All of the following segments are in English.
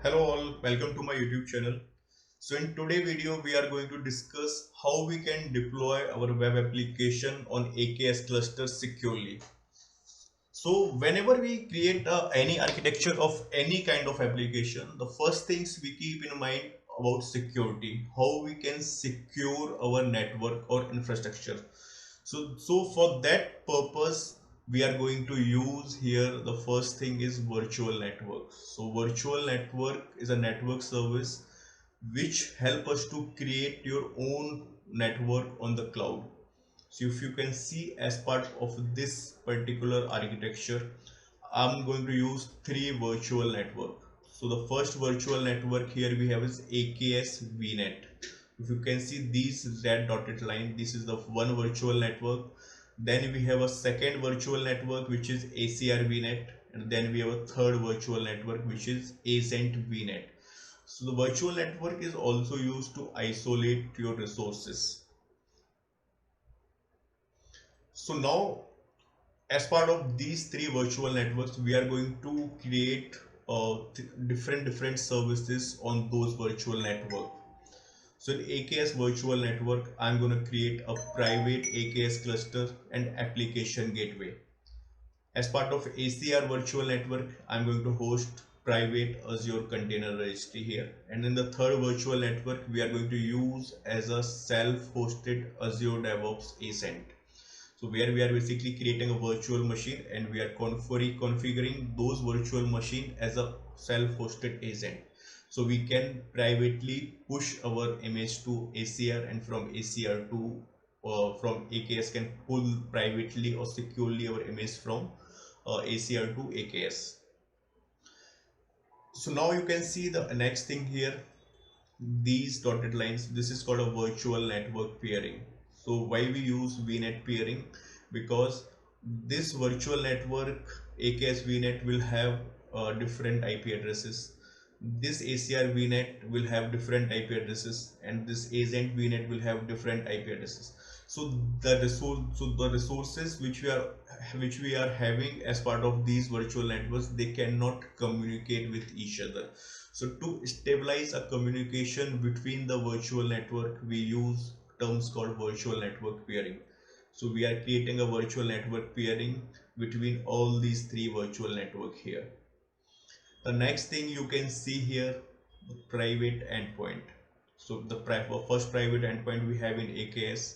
Hello all, welcome to my YouTube channel. So in today's video we are going to discuss how we can deploy our web application on AKS cluster securely. So whenever we create any architecture of any kind of application, the first things we keep in mind about security, how we can secure our network or infrastructure. So for that purpose, we are going to use here the first thing is virtual network. So virtual network is a network service which help us to create your own network on the cloud. So if you can see as part of this particular architecture, I'm going to use three virtual network. So the first virtual network here we have is AKS VNET. If you can see these red dotted line, this is the one virtual network. Then we have a second virtual network which is ACR VNet, and then we have a third virtual network which is Ascent VNet. So the virtual network is also used to isolate your resources. So now as part of these three virtual networks, we are going to create different services on those virtual network. So in AKS virtual network, I'm going to create a private AKS cluster and application gateway. As part of ACR virtual network, I'm going to host private Azure container registry here. And in the third virtual network, we are going to use as a self-hosted Azure DevOps Ascent. So where we are basically creating a virtual machine and we are configuring those virtual machine as a self-hosted agent. So we can privately push our image to ACR, and from ACR to from AKS can pull privately or securely our image from ACR to AKS. So now you can see the next thing here, these dotted lines. This is called a virtual network peering. So why we use VNET peering? Because this virtual network AKS VNet will have different IP addresses. This ACR VNet will have different IP addresses, and this Agent VNet will have different IP addresses. So the resources which we are having as part of these virtual networks, they cannot communicate with each other. So to stabilize a communication between the virtual network, we use terms called virtual network peering. So we are creating a virtual network peering between all these three virtual network here. The next thing you can see here, the private endpoint. So the first private endpoint we have in AKS,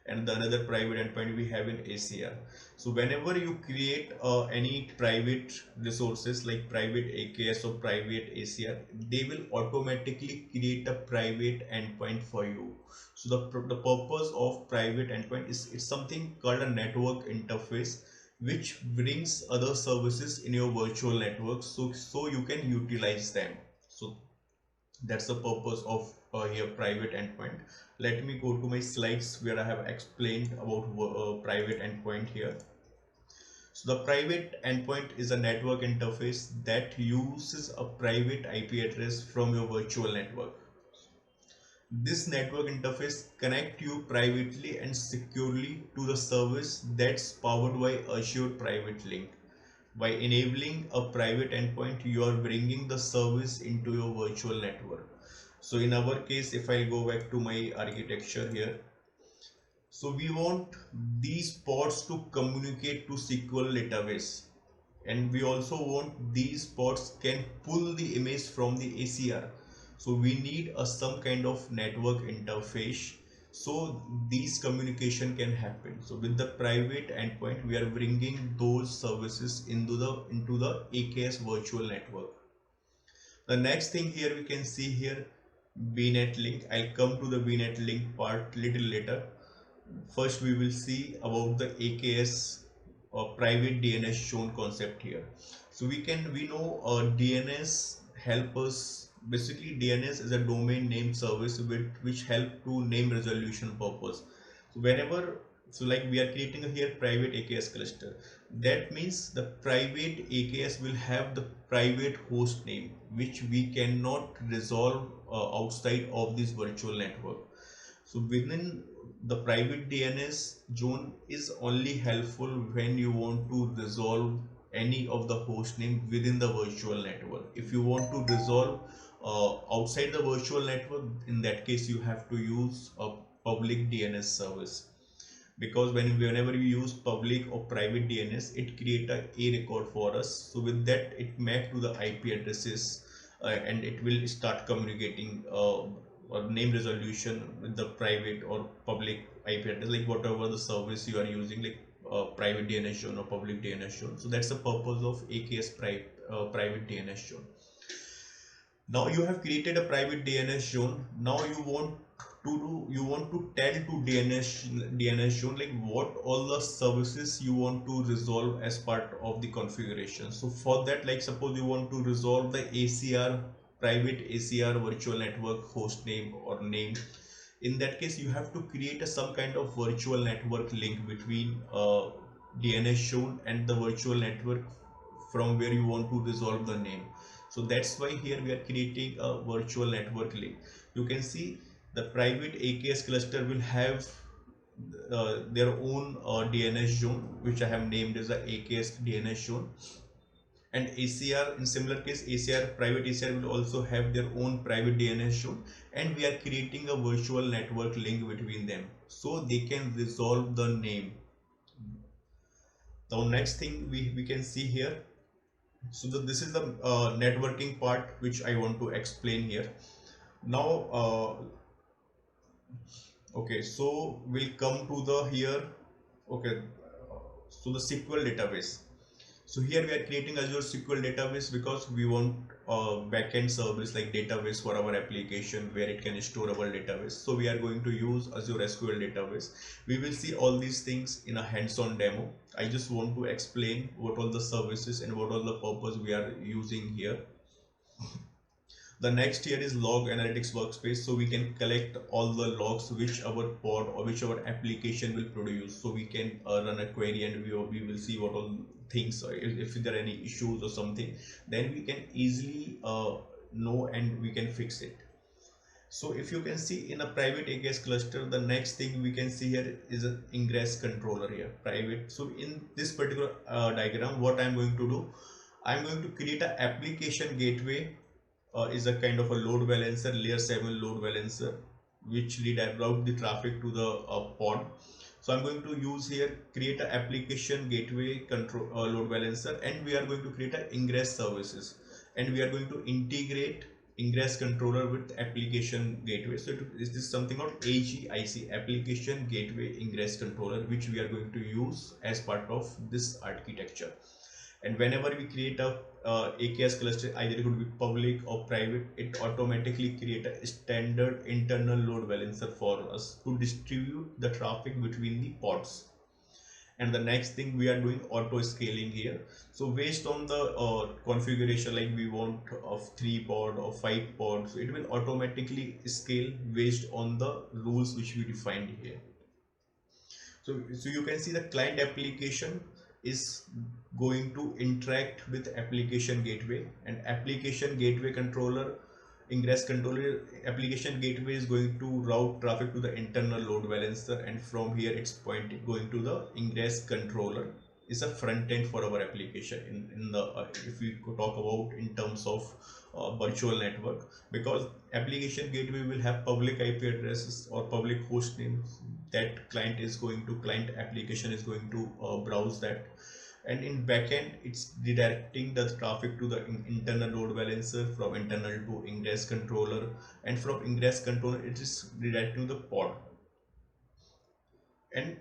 and the another private endpoint we have in ACR. So whenever you create any private resources like private AKS or private ACR, they will automatically create a private endpoint for you. So the purpose of private endpoint is it's something called a network interface which brings other services in your virtual network, so you can utilize them. So that's the purpose of here private endpoint. Let me go to my slides where I have explained about private endpoint here. So the private endpoint is a network interface that uses a private IP address from your virtual network. This network interface connects you privately and securely to the service that's powered by Azure Private Link. By enabling a private endpoint, you are bringing the service into your virtual network. So in our case, if I go back to my architecture here, so we want these pods to communicate to SQL database, and we also want these pods can pull the image from the ACR. So we need some kind of network interface so these communication can happen. So with the private endpoint, we are bringing those services into the AKS virtual network. The next thing here we can see here, VNet link. I'll come to the VNet link part little later. First we will see about the AKS private DNS zone concept here. So we know DNS help us. Basically DNS is a domain name service which help to name resolution purpose. So whenever, so like we are creating here private AKS cluster, that means the private AKS will have the private host name which we cannot resolve outside of this virtual network. So within the private DNS zone is only helpful when you want to resolve any of the host name within the virtual network. If you want to resolve outside the virtual network, in that case you have to use a public DNS service, because whenever you use public or private DNS, it create a record for us. So with that, it map to the IP addresses, and it will start communicating or name resolution with the private or public IP address, like whatever the service you are using, like private DNS zone or public DNS zone. So that's the purpose of AKS private DNS zone. Now you have created a private DNS zone. Now you want to tell to DNS zone like what all the services you want to resolve as part of the configuration. So for that, like suppose you want to resolve the ACR private ACR virtual network host name or name. In that case, you have to create some kind of virtual network link between DNS zone and the virtual network from where you want to resolve the name. So that's why here we are creating a virtual network link. You can see the private AKS cluster will have their own DNS zone, which I have named as the AKS DNS zone. And ACR, in similar case, ACR private ACR will also have their own private DNS zone, and we are creating a virtual network link between them so they can resolve the name. The next thing we can see here. So this is the networking part which I want to explain here. Now, okay, so we'll come to the here. Okay, so the SQL database. So here we are creating Azure SQL database because we want a backend service like database for our application where it can store our database. So we are going to use Azure SQL database. We will see all these things in a hands-on demo. I just want to explain what all the services and what all the purpose we are using here. The next here is log analytics workspace, so we can collect all the logs which our pod or which our application will produce. So we can run a query and we will see what all things, if there are any issues or something, then we can easily know and we can fix it. So if you can see in a private AKS cluster, the next thing we can see here is an ingress controller here, private. So in this particular diagram, what I'm going to do, I'm going to create an application gateway. Is a kind of a load balancer, layer 7 load balancer, which reroute the traffic to the pod. So I'm going to use here, create an application gateway control load balancer, and we are going to create an ingress services, and we are going to integrate ingress controller with application gateway. So is this something called AGIC, application gateway ingress controller, which we are going to use as part of this architecture. And whenever we create a AKS cluster, either it could be public or private, it automatically create a standard internal load balancer for us to distribute the traffic between the pods. And the next thing we are doing auto scaling here. So based on the configuration, like we want of 3 pod or 5 pods, so it will automatically scale based on the rules which we defined here. So you can see the client application is going to interact with application gateway, and application gateway controller, ingress controller, application gateway is going to route traffic to the internal load balancer, and from here it's going to the ingress controller is a front end for our application in the if we could talk about in terms of virtual network, because application gateway will have public IP addresses or public host names that client application is going to browse that, and in backend it's redirecting the traffic to the internal load balancer, from internal to ingress controller, and from ingress controller it is redirecting to the pod, and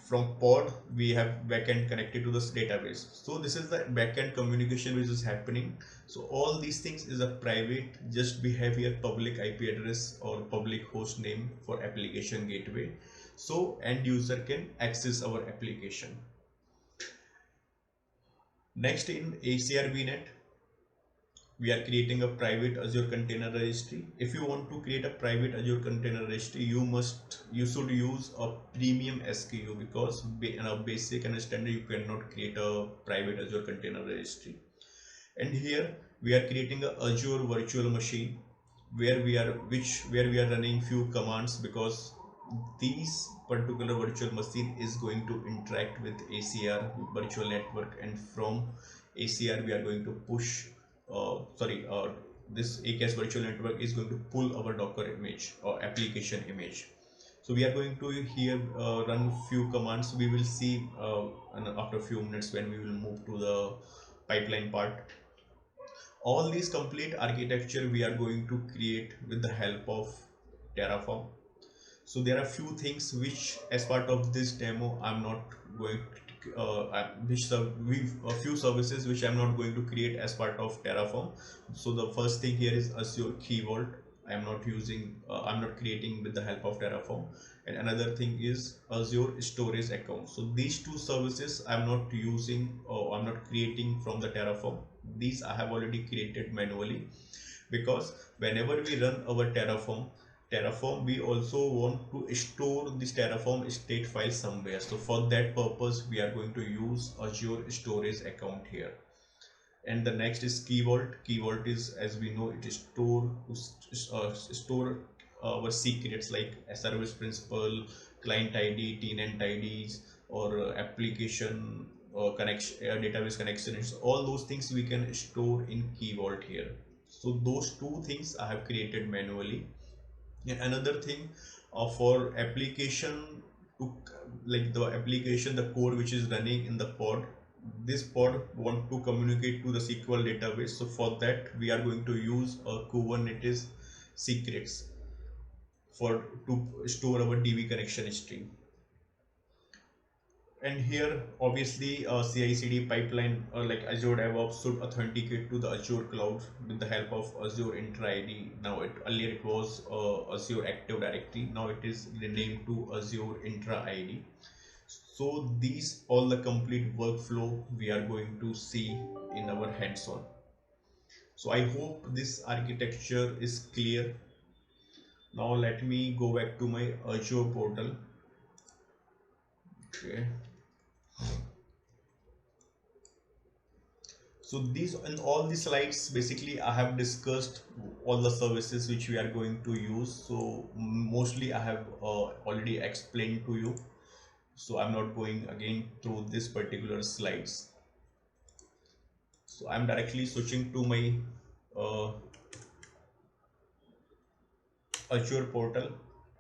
from pod we have backend connected to this database. So this is the backend communication which is happening. So all these things is a private, just behavior, public IP address or public host name for application gateway, so end user can access our application. Next, in ACR VNet, we are creating a private Azure Container Registry. If you want to create a private Azure Container Registry, you should use a premium SKU, because in a basic and standard you cannot create a private Azure Container Registry. And here we are creating a Azure virtual machine where we are running few commands, because this particular virtual machine is going to interact with ACR virtual network, and from ACR we are going to push this AKS virtual network is going to pull our Docker image or application image. So we are going to here run few commands. We will see and after a few minutes when we will move to the pipeline part. All these complete architecture we are going to create with the help of Terraform. So there are few things which as part of this demo I'm not going to, a few services which I'm not going to create as part of Terraform. So the first thing here is Azure Key Vault. I'm not creating with the help of Terraform. And another thing is Azure Storage Account. So these two services I'm not using, or I'm not creating from the Terraform. These I have already created manually, because whenever we run our Terraform, we also want to store this Terraform state file somewhere. So for that purpose, we are going to use Azure Storage Account here. And the next is Key Vault. Key Vault is, as we know, it is store our secrets like service principal, client ID, tenant IDs, or application connection, database connections. All those things we can store in Key Vault here. So those two things I have created manually. And another thing, for application to the code which is running in the pod, this pod want to communicate to the SQL database. So for that we are going to use a Kubernetes secrets to store our DB connection string. And here obviously CICD pipeline like Azure DevOps should authenticate to the Azure cloud with the help of Azure Intra ID. Now earlier it was Azure Active Directory. Now it is renamed to Azure Intra ID. So these all the complete workflow we are going to see in our hands-on. So I hope this architecture is clear. Now let me go back to my Azure portal. Okay. So these and all the slides basically I have discussed all the services which we are going to use. So mostly I have already explained to you. So I'm not going again through this particular slides. So I'm directly switching to my Azure portal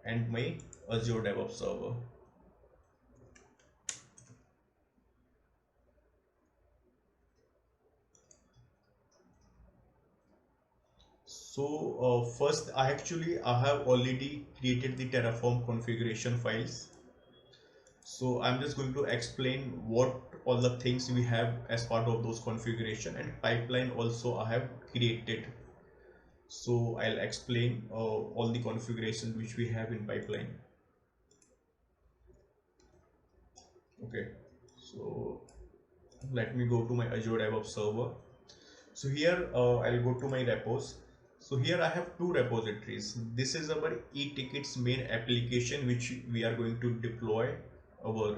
and my Azure DevOps server. So first I have already created the Terraform configuration files. So I'm just going to explain what all the things we have as part of those configuration, and pipeline also I have created. So I'll explain all the configurations which we have in pipeline. Okay, so let me go to my Azure DevOps server. So here I'll go to my repos. So here I have two repositories. This is our e-tickets main application which we are going to deploy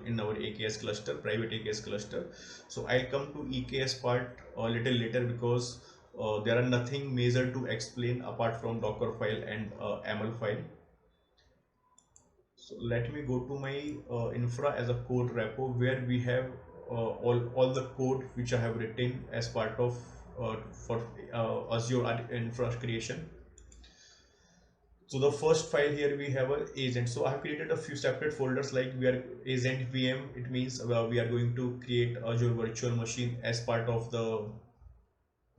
in our AKS cluster, private AKS cluster. So I'll come to EKS part a little later, because there are nothing major to explain apart from Docker file and YAML file. So let me go to my infra as a code repo, where we have all the code which I have written as part of for Azure infra creation. So the first file here we have a agent. So I have created a few separate folders, like we are agent VM. It means we are going to create Azure virtual machine as part of the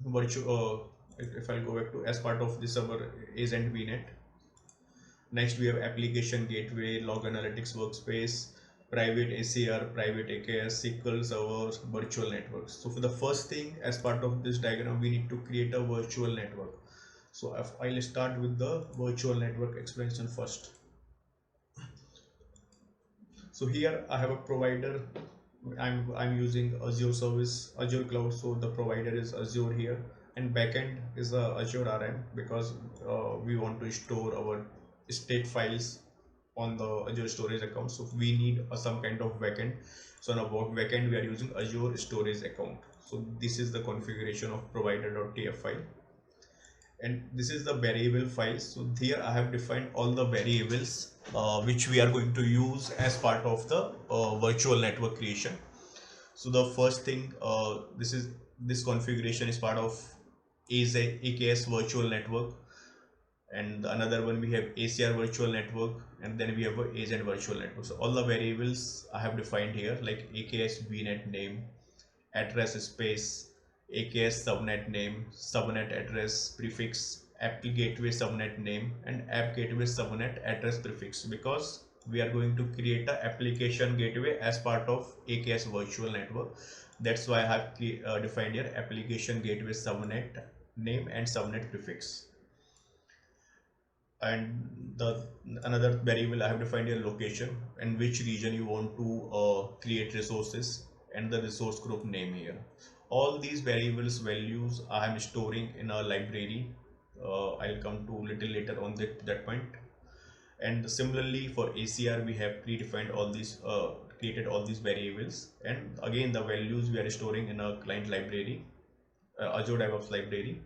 virtual. If I go back to as part of this our agent VNet. Next we have application gateway, log analytics workspace, private ACR, private AKS, SQL servers, virtual networks. So for the first thing, as part of this diagram, we need to create a virtual network. So I'll start with the virtual network expansion first. So here I have a provider. I'm using Azure Cloud. So the provider is Azure here, and backend is Azure RM, because we want to store our state files on the Azure storage account. So we need some kind of backend. So on a backend we are using Azure storage account. So this is the configuration of provider.tf file. and this is the variable file. So here I have defined all the variables which we are going to use as part of the virtual network creation. So the first thing, this configuration is part of AKS virtual network, and another one we have ACR virtual network, and then we have a agent virtual network. So all the variables I have defined here, like AKS VNet name, address space, AKS subnet name, subnet address prefix, app gateway subnet name, and app gateway subnet address prefix, because we are going to create a application gateway as part of AKS virtual network. That's why I have defined here application gateway subnet name and subnet prefix. And the another variable I have defined your location and which region you want to create resources, and the resource group name here. All these variables values I am storing in a library. I'll come to little later on that point. And similarly for ACR, we have predefined all these created all these variables, and again the values we are storing in a client library, Azure DevOps library.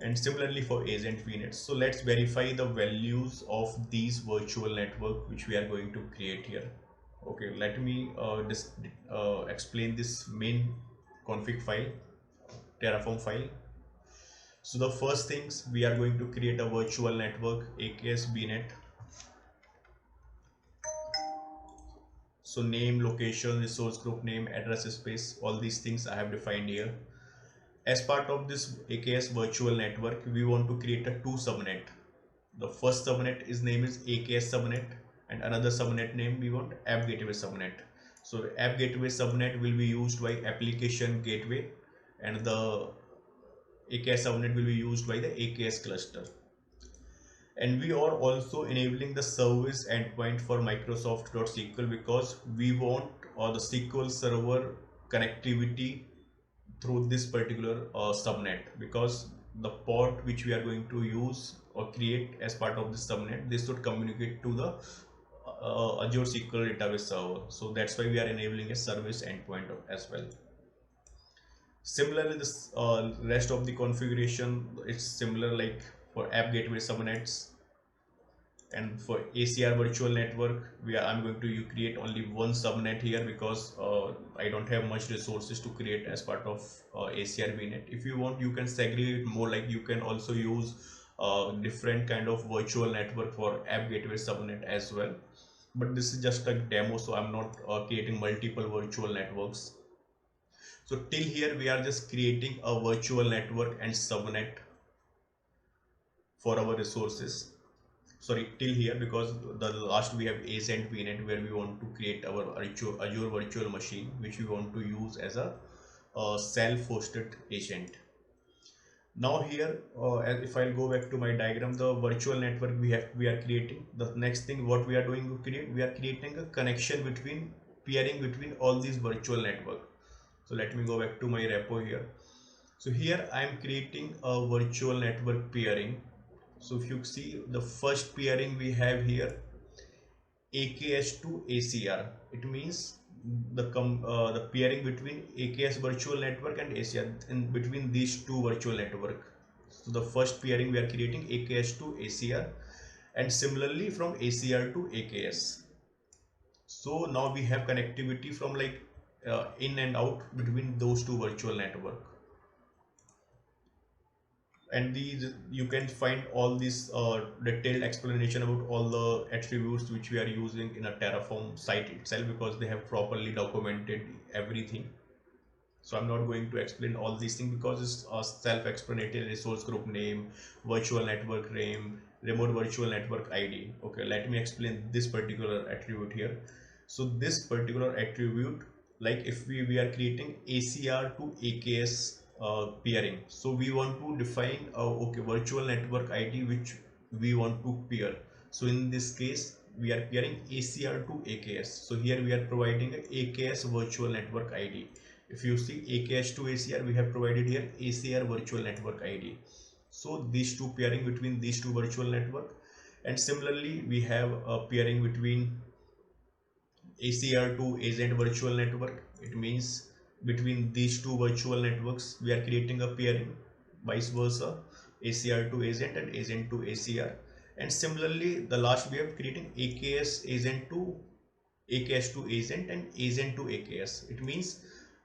And similarly for agent VNet. So let's verify the values of these virtual network which we are going to create here. Okay, let me explain this main config file, Terraform file. So the first things, we are going to create a virtual network AKS VNet. So name, location, resource group name, address space, all these things I have defined here. As part of this AKS virtual network, we want to create a two subnet. The first subnet is name is AKS subnet, and another subnet name we want app gateway subnet. So app gateway subnet will be used by application gateway, and the AKS subnet will be used by the AKS cluster. And we are also enabling the service endpoint for Microsoft.SQL, because we want the SQL server connectivity through this particular subnet, because the port which we are going to use or create as part of this subnet, this should communicate to the Azure SQL database server. So that's why we are enabling a service endpoint as well. Similarly, this rest of the configuration, it's similar like for app gateway subnets. And for ACR virtual network, I'm going to create only one subnet here, because I don't have much resources to create as part of ACR VNet. If you want, you can segregate more, like you can also use different kind of virtual network for app gateway subnet as well. But this is just a demo, so I'm not creating multiple virtual networks. So till here we are just creating a virtual network and subnet for our resources. Sorry, till here, because the last we have agent VNet, where we want to create our Azure virtual machine, which we want to use as a self-hosted agent. Now here, if I'll go back to my diagram, the virtual network we are creating. The next thing what we are doing to create, we are creating a connection between peering between all these virtual network. So let me go back to my repo here. So here I am creating a virtual network peering. So if you see the first peering we have here, AKS to ACR, it means the peering between AKS virtual network and ACR, in between these two virtual network. So the first peering we are creating AKS to ACR, and similarly from ACR to AKS. So now we have connectivity from like in and out between those two virtual network. And these, you can find all this detailed explanation about all the attributes which we are using in a Terraform site itself, because they have properly documented everything. So I'm not going to explain all these things, because it's a self-explanatory. Resource group name, virtual network name, remote virtual network ID. Okay, let me explain this particular attribute here. So this particular attribute, like if we are creating ACR to AKS peering, so we want to define okay, virtual network ID which we want to peer. So in this case we are peering ACR to AKS. So here we are providing a AKS virtual network ID. If you see AKS to ACR, we have provided here ACR virtual network ID. So these two peering between these two virtual network. And similarly we have a peering between ACR to agent virtual network. It means between these two virtual networks we are creating a peering. vice versa, ACR to agent and agent to ACR. And similarly, the last we have creating AKS agent to AKS to agent and agent to AKS. It means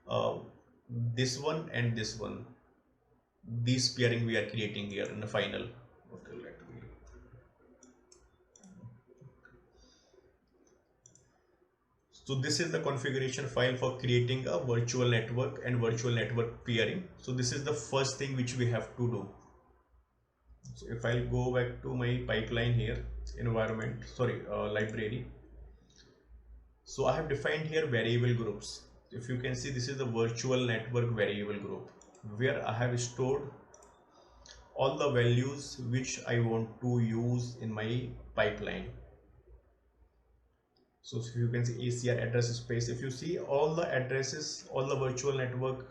uh, this one and this one, these pairing we are creating here in the final. Okay, let me. So this is the configuration file for creating a virtual network and virtual network peering. So this is the first thing which we have to do. So if I'll go back to my pipeline here, environment, sorry, library. So I have defined here variable groups. If you can see, this is the virtual network variable group where I have stored all the values which I want to use in my pipeline. So if you can see ACR address space, if you see all the addresses, all the virtual network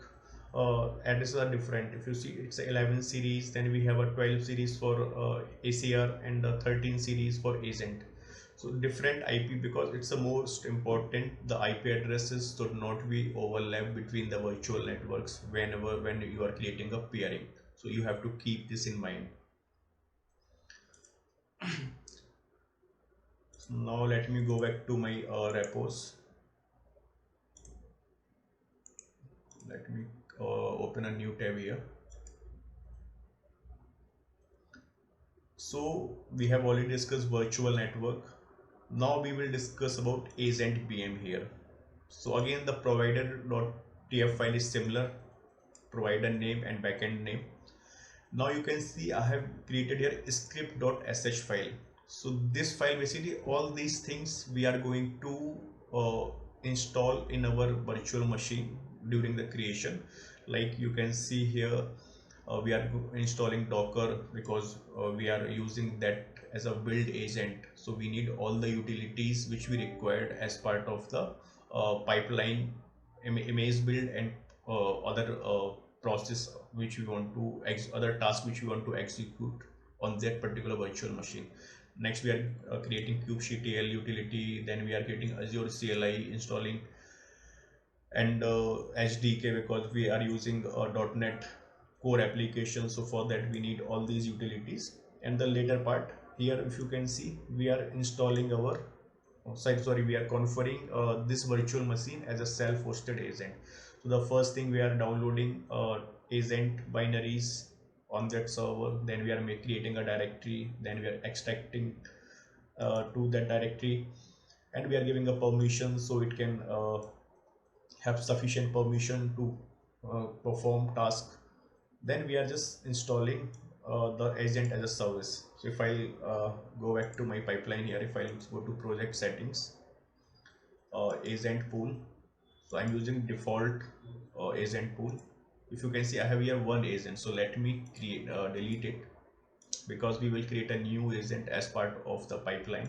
addresses are different. If you see it's a 11 series, then we have a 12 series for ACR and a 13 series for agent. So different IP, because it's the most important, the IP addresses should not be overlap between the virtual networks when you are creating a peering. So you have to keep this in mind. So now let me go back to my repos. Let me open a new tab here. So we have already discussed virtual network. Now we will discuss about agent PM here. So again, the provider.tf file is similar, provider name and backend name. Now you can see I have created here script.sh file. So this file, basically all these things we are going to install in our virtual machine during the creation. Like you can see here, we are installing Docker because we are using that as a build agent. So we need all the utilities which we required as part of the pipeline, image build and other process which we want to other tasks which we want to execute on that particular virtual machine. Next we are creating kubectl utility, then we are creating Azure CLI, installing and HDK because we are using .NET core application. So for that we need all these utilities. And the later part here, if you can see, we are installing our we are configuring this virtual machine as a self-hosted agent. So the first thing, we are downloading agent binaries on that server, then we are creating a directory, then we are extracting to that directory, and we are giving a permission so it can have sufficient permission to perform task. Then we are just installing the agent as a service. So if I go back to my pipeline here, if I go to project settings, agent pool, so I'm using default agent pool. If you can see, I have here one agent, so let me create delete it, because we will create a new agent as part of the pipeline.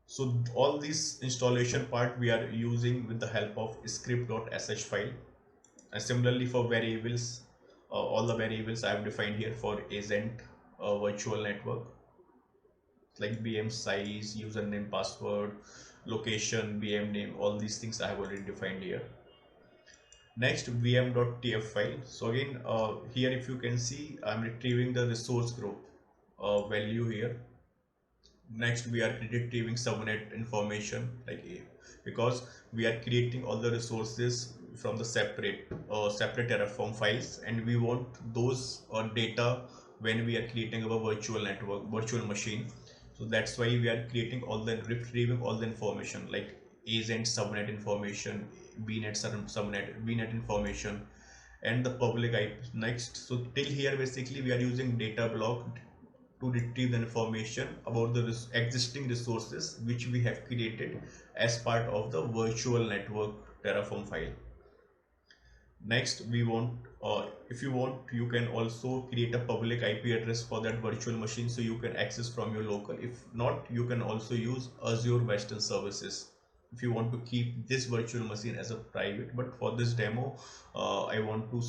So all this installation part we are using with the help of script.sh file. And similarly for variables, all the variables I have defined here for agent virtual network, like VM size, username, password, location, VM name, all these things I have already defined here. Next, vm.tf file. So again, here if you can see, I'm retrieving the resource group value here. Next, we are retrieving subnet information, like because we are creating all the resources from the separate Terraform files, and we want those data when we are creating our virtual network, virtual machine. So that's why we are creating all the retrieving all the information, like agent subnet information, VNET information, and the public IP. Next, so till here basically we are using data block to retrieve the information about the existing resources which we have created as part of the virtual network Terraform file. Next, we want, if you want, you can also create a public IP address for that virtual machine so you can access from your local. If not, you can also use Azure Western Services if you want to keep this virtual machine as a private. But for this demo, I want to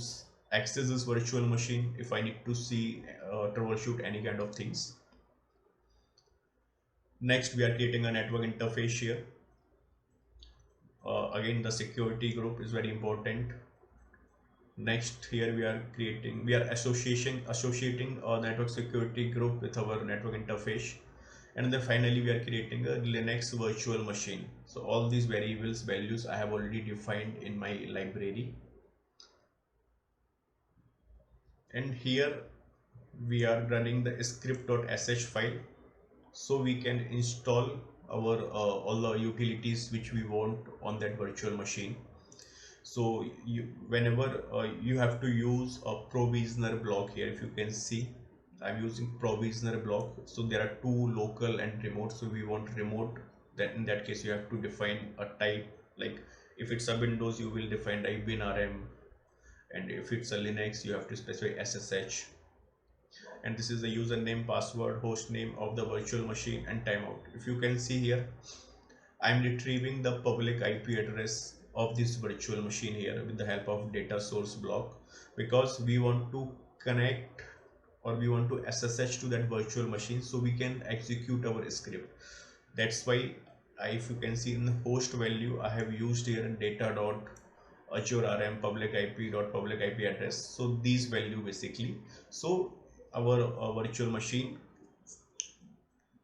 access this virtual machine if I need to see troubleshoot any kind of things. Next, we are creating a network interface here. Again, the security group is very important. Next, here we are associating a network security group with our network interface. And then finally we are creating a Linux virtual machine. So all these variables values I have already defined in my library. And here we are running the script.sh file, so we can install our all the utilities which we want on that virtual machine. So whenever you have to use a provisioner block, here if you can see I'm using provisioner block. So there are two, local and remote. So we want remote, that in that case you have to define a type, like if it's a Windows you will define type WinRM, and if it's a Linux you have to specify SSH. And this is the username, password, host name of the virtual machine, and timeout. If you can see here, I'm retrieving the public IP address of this virtual machine here with the help of data source block, because we want to connect or we want to SSH to that virtual machine so we can execute our script. That's why if you can see in the host value, I have used here data dot Azure RM public IP dot public IP address. So these value basically, so our virtual machine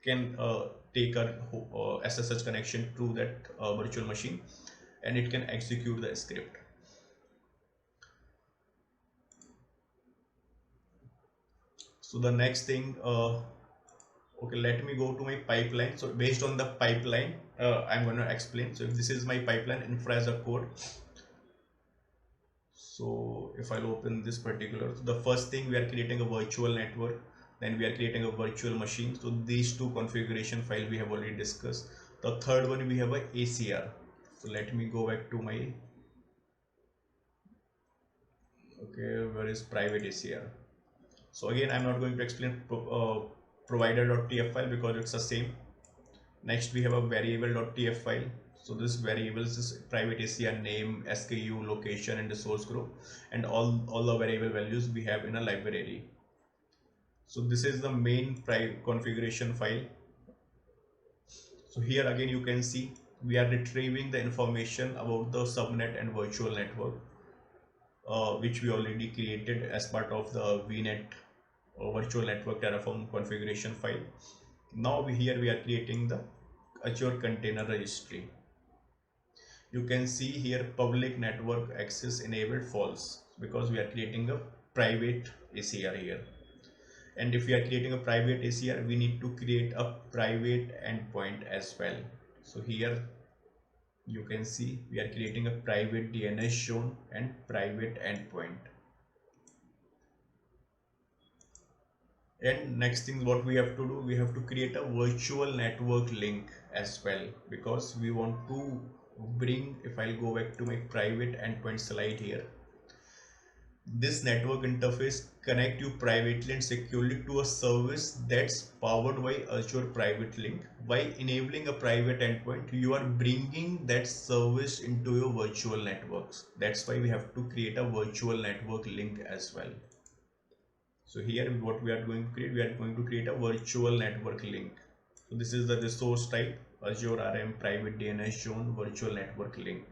can take a SSH connection to that virtual machine, and it can execute the script. So the next thing, okay, let me go to my pipeline. So based on the pipeline, I'm going to explain. So if this is my pipeline infra as a code, so if I'll open this particular, so the first thing, we are creating a virtual network, then we are creating a virtual machine. So these two configuration file we have already discussed. The third one, we have a ACR. So let me go back to my, okay, where is private ACR? So again, I'm not going to explain provider.tf file because it's the same. Next, we have a variable.tf file. So this variables is private ACR name, SKU, location, and the source group, and all the variable values we have in a library. So this is the main configuration file. So here again you can see we are retrieving the information about the subnet and virtual network, which we already created as part of the VNET virtual network Terraform configuration file. Now here we are creating the Azure container registry. You can see here public network access enabled false, because we are creating a private ACR here. And if we are creating a private ACR, we need to create a private endpoint as well. So here you can see we are creating a private DNS zone and private endpoint. And next thing what we have to do, we have to create a virtual network link as well, because we want to bring, if I'll go back to my private endpoint slide here, this network interface connect you privately and securely to a service that's powered by Azure Private Link. By enabling a private endpoint, you are bringing that service into your virtual networks. That's why we have to create a virtual network link as well. So here what we are going to create, we are going to create a virtual network link. So this is the resource type, Azure RM private DNS zone virtual network link.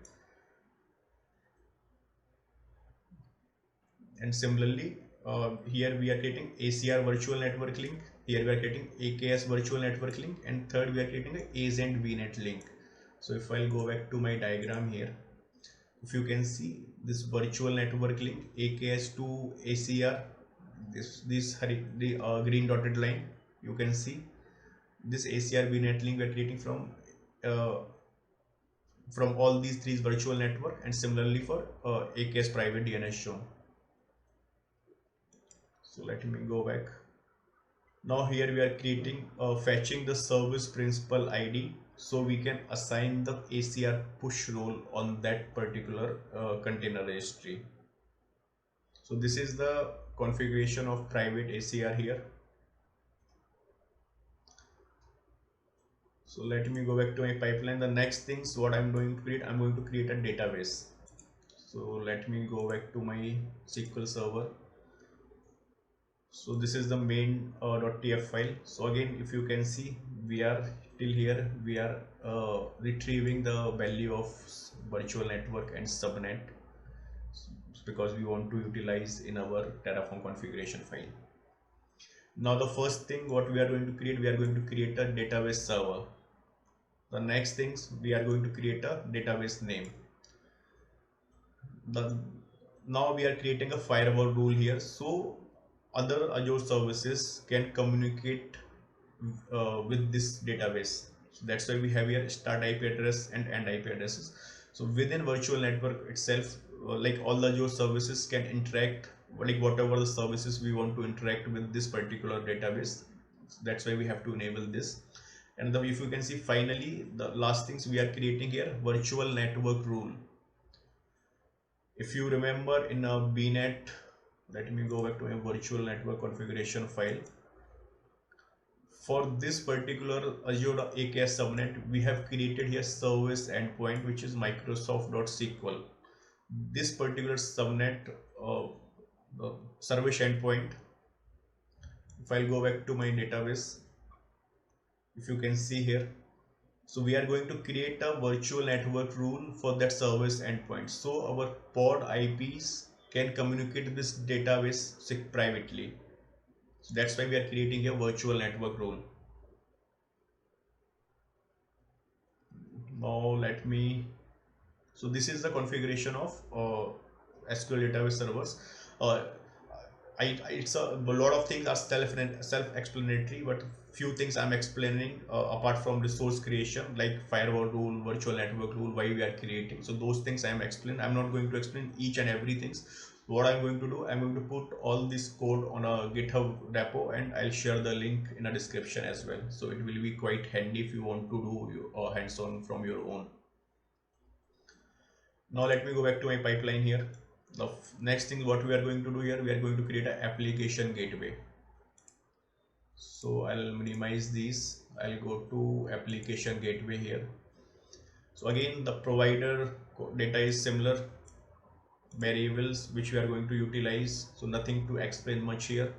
And similarly, here we are creating ACR virtual network link. Here we are creating AKS virtual network link, and third we are creating a agent VNet link. So if I'll go back to my diagram here, if you can see this virtual network link AKS to ACR, the green dotted line, you can see this ACR VNet link we are creating from all these three virtual network, and similarly for AKS private DNS zone. So let me go back. Now here we are creating fetching the service principal ID, so we can assign the ACR push role on that particular container registry. So this is the configuration of private ACR here. So let me go back to my pipeline. The next things what I'm going to create, I'm going to create a database. So let me go back to my SQL server. So this is the main .tf file. So again, if you can see, we are till here we are retrieving the value of virtual network and subnet. because we want to utilize in our Terraform configuration file. Now the first thing what we are going to create, we are going to create a database server. The next things, we are going to create a database name. Now we are creating a firewall rule here, so other Azure services can communicate with this database. So that's why we have here start IP address and end IP addresses. So within virtual network itself, like all the Azure services can interact, like whatever the services we want to interact with this particular database. So that's why we have to enable this. And if you can see, finally the last things we are creating here, virtual network rule. If you remember in a VNET, let me go back to a virtual network configuration file. For this particular Azure AKS subnet, we have created here service endpoint, which is Microsoft.SQL. This particular subnet, the service endpoint, if I go back to my database, if you can see here, so we are going to create a virtual network rule for that service endpoint. So our pod IPs can communicate with this database privately. So that's why we are creating a virtual network rule. Now so this is the configuration of SQL database servers. It's a lot of things are self-explanatory, but few things I'm explaining apart from resource creation, like firewall rule, virtual network rule, why we are creating. So those things I'm explaining. I'm not going to explain each and everything. What I'm going to do, I'm going to put all this code on a GitHub repo, and I'll share the link in a description as well. So it will be quite handy if you want to do hands-on from your own. Now let me go back to my pipeline here. The next thing what we are going to do here, we are going to create an application gateway. So I'll minimize these. I'll go to application gateway here. So again, the provider data is similar, variables which we are going to utilize, so nothing to explain much here.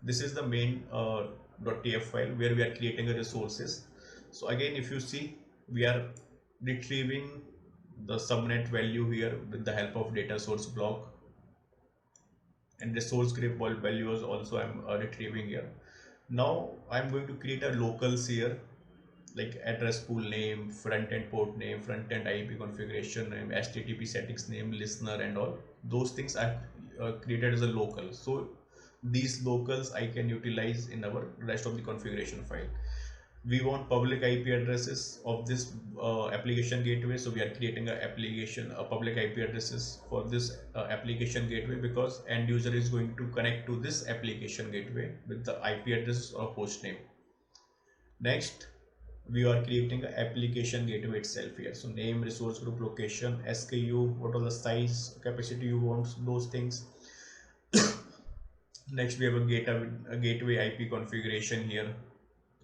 This is the main .tf file where we are creating the resources. So again, if you see, we are retrieving the subnet value here with the help of data source block, and the source script values also I'm retrieving here. Now I'm going to create a locals here, like address pool name, front-end port name, front-end IP configuration name, HTTP settings name, listener, and all those things I've created as a local. So these locals I can utilize in our rest of the configuration file. We want public IP addresses of this application gateway, so we are creating a public IP addresses for this application gateway, because end user is going to connect to this application gateway with the IP address or host name. Next, we are creating an application gateway itself here. So name, resource group, location, SKU, what are the size, capacity you want, those things. Next, we have a gateway IP configuration here.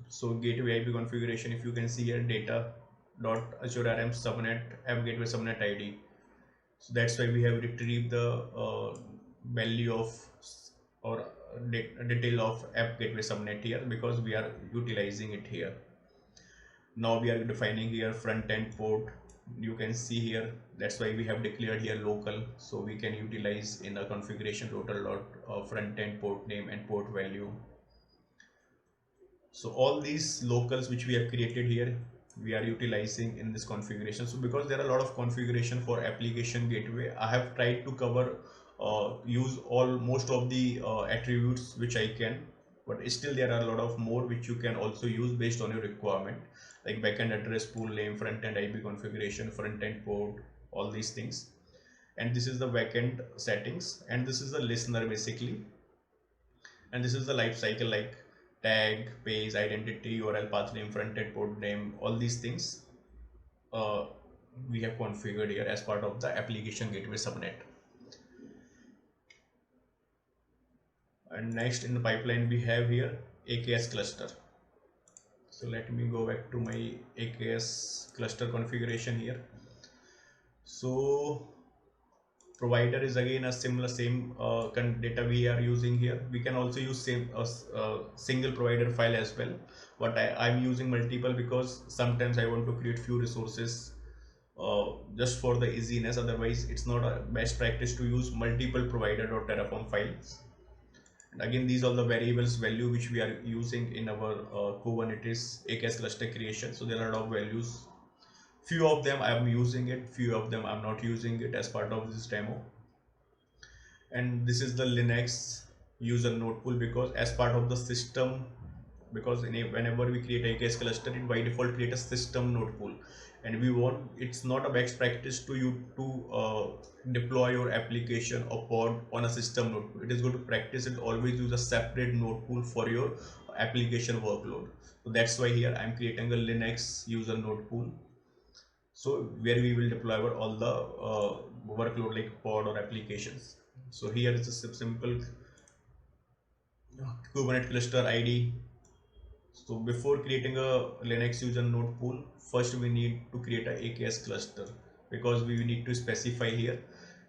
So gateway IP configuration, if you can see here, data dot azure rm subnet app gateway subnet id. So that's why we have retrieved the value of or detail of app gateway subnet here, because we are utilizing it here. Now we are defining here front end port. You can see here, that's why we have declared here local, so we can utilize in a configuration total dot front end port name and port value. So all these locals which we have created here, we are utilizing in this configuration. So because there are a lot of configuration for application gateway, I have tried to cover use most of the attributes which I can, but still there are a lot of more which you can also use based on your requirement, like backend address pool name, front end IP configuration, front end port, all these things. And this is the backend settings, and this is the listener basically, and this is the life cycle, like tag, page, identity, URL, path name, front end port name, all these things we have configured here as part of the application gateway subnet. And next in the pipeline we have here AKS cluster. So let me go back to my AKS cluster configuration here. So provider is again a same data we are using here. We can also use same single provider file as well, but I'm using multiple because sometimes I want to create few resources just for the easiness. Otherwise it's not a best practice to use multiple provider or Terraform files. And again, these are the variables value which we are using in our Kubernetes AKS cluster creation. So there are a lot of values. Few of them I am using it, few of them I'm not using it as part of this demo. And this is the Linux user node pool, because as part of the system, because whenever we create AKS cluster, it by default create a system node pool, and we want, it's not a best practice to you to deploy your application or pod on a system node pool. It is good to practice it, always use a separate node pool for your application workload. So that's why here I'm creating a Linux user node pool, so where we will deploy our all the workload like pod or applications. So here is a simple Kubernetes cluster ID. So before creating a Linux user node pool, first we need to create a AKS cluster, because we need to specify here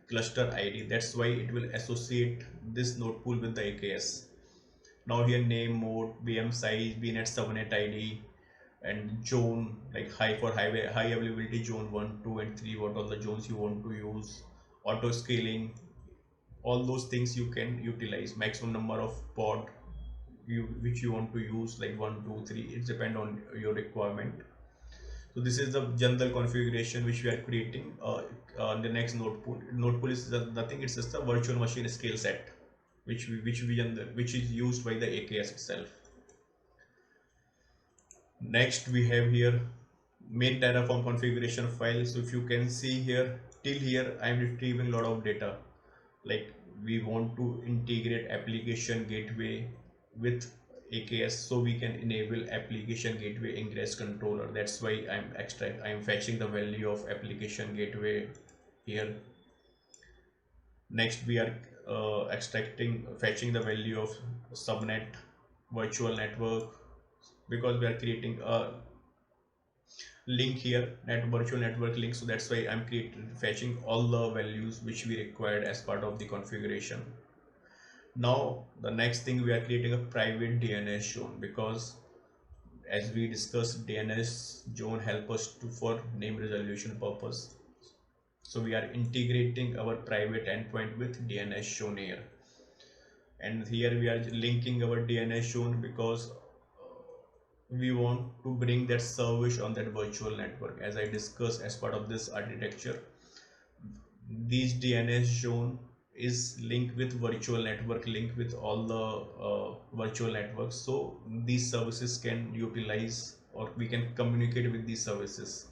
cluster ID. That's why it will associate this node pool with the AKS. Now here name, mode, VM size, VNet subnet ID, and zone, like high availability zone 1, 2 and 3, what all the zones you want to use, auto scaling, all those things you can utilize, maximum number of pod which you want to use, like 1, 2, 3, it depends on your requirement. So this is the general configuration which we are creating the next node pool. Node pool is nothing, it's just a virtual machine scale set which is used by the AKS itself. Next we have here main Terraform configuration file. So if you can see here, till here I am retrieving a lot of data, like we want to integrate application gateway with AKS, so we can enable application gateway ingress controller. That's why I'm fetching the value of application gateway here. Next we are fetching the value of subnet virtual network, because we are creating a link here, virtual network link. So that's why I'm fetching all the values which we required as part of the configuration. Now the next thing, we are creating a private DNS zone, because as we discussed, DNS zone help us for name resolution purpose. So we are integrating our private endpoint with DNS zone here, and here we are linking our DNS zone because we want to bring that service on that virtual network. As I discussed as part of this architecture, these DNS zone is linked with virtual network, linked with all the virtual networks, so these services can utilize, or we can communicate with these services.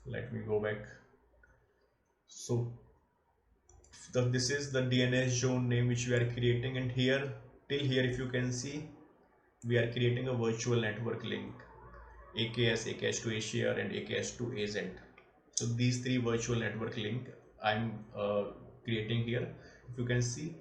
Let me go back. So this is the DNS zone name which we are creating, and here till here if you can see, we are creating a virtual network link, AKS, AKS to ACR and AKS to AZ. So these three virtual network link I'm creating here. If you can see,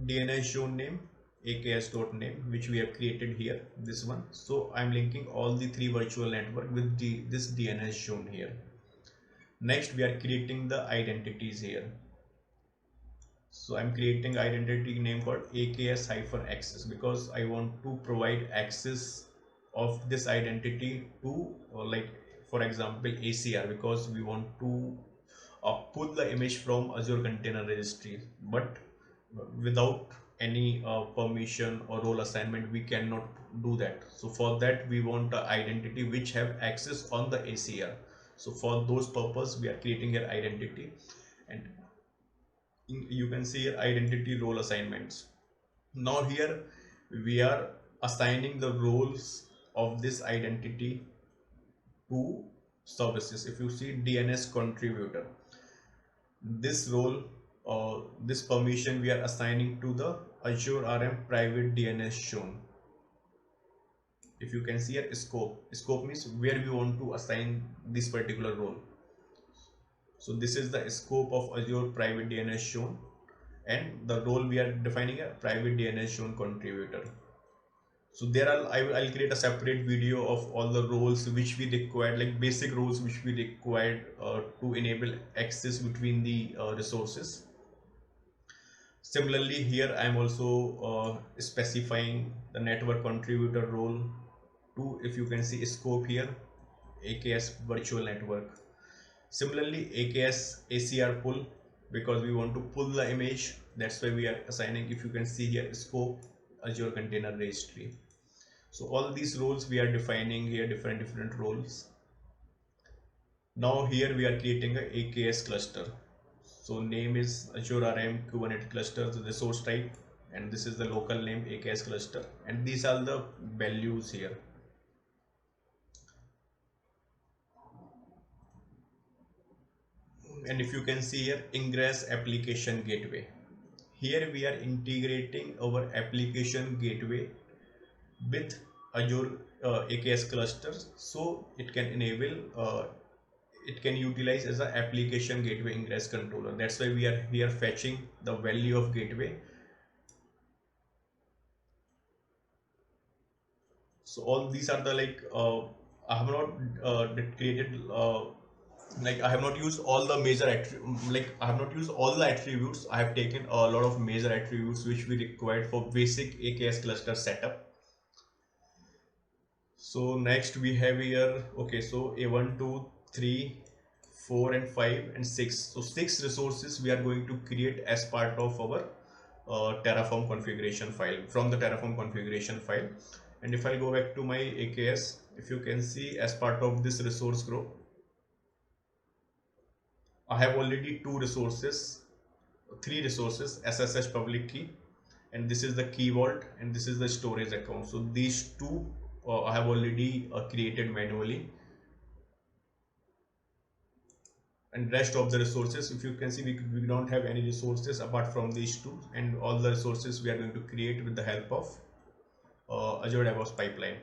DNS zone name, AKS.name, which we have created here, this one. So I'm linking all the three virtual network with this DNS zone here. Next we are creating the identities here. So I'm creating identity name called AKS-access, because I want to provide access of this identity to like for example ACR, because we want to pull the image from Azure Container Registry, but without any permission or role assignment we cannot do that. So for that we want the identity which have access on the ACR. So for those purpose we are creating here identity, and you can see here identity role assignments. Now here we are assigning the roles of this identity to services. If you see DNS contributor, this role or this permission we are assigning to the Azure RM private DNS zone. If you can see here, scope means where we want to assign this particular role. So this is the scope of Azure private DNS zone, and the role we are defining a private DNS zone contributor. So there are I'll create a separate video of all the roles which we required, like basic roles which we required to enable access between the resources. Similarly here I am also specifying the network contributor role to, if you can see scope here, AKS virtual network. Similarly, AKS ACR pull, because we want to pull the image, that's why we are assigning, if you can see here, scope Azure Container Registry. So all these roles we are defining here, different roles. Now here we are creating a AKS cluster. So name is Azure RM Kubernetes cluster, the resource type, and this is the local name AKS cluster, and these are the values here. And if you can see here, ingress application gateway. Here we are integrating our application gateway with Azure AKS clusters, so it can enable it can utilize as an application gateway ingress controller. That's why we are here fetching the value of gateway. So all these are the I have not created like I have not used all the major I have not used all the attributes. I have taken a lot of major attributes which we required for basic AKS cluster setup. So next we have here, okay, so A1, 2, 3, 4 and 5 and 6. So 6 resources we are going to create as part of our Terraform configuration file, from the Terraform configuration file. And if I go back to my AKS, if you can see, as part of this resource group, I have already 2 resources, 3 resources, SSH public key, and this is the key vault, and this is the storage account. So these 2 I have already created manually. And rest of the resources, if you can see, we don't have any resources apart from these 2, and all the resources we are going to create with the help of Azure DevOps pipeline.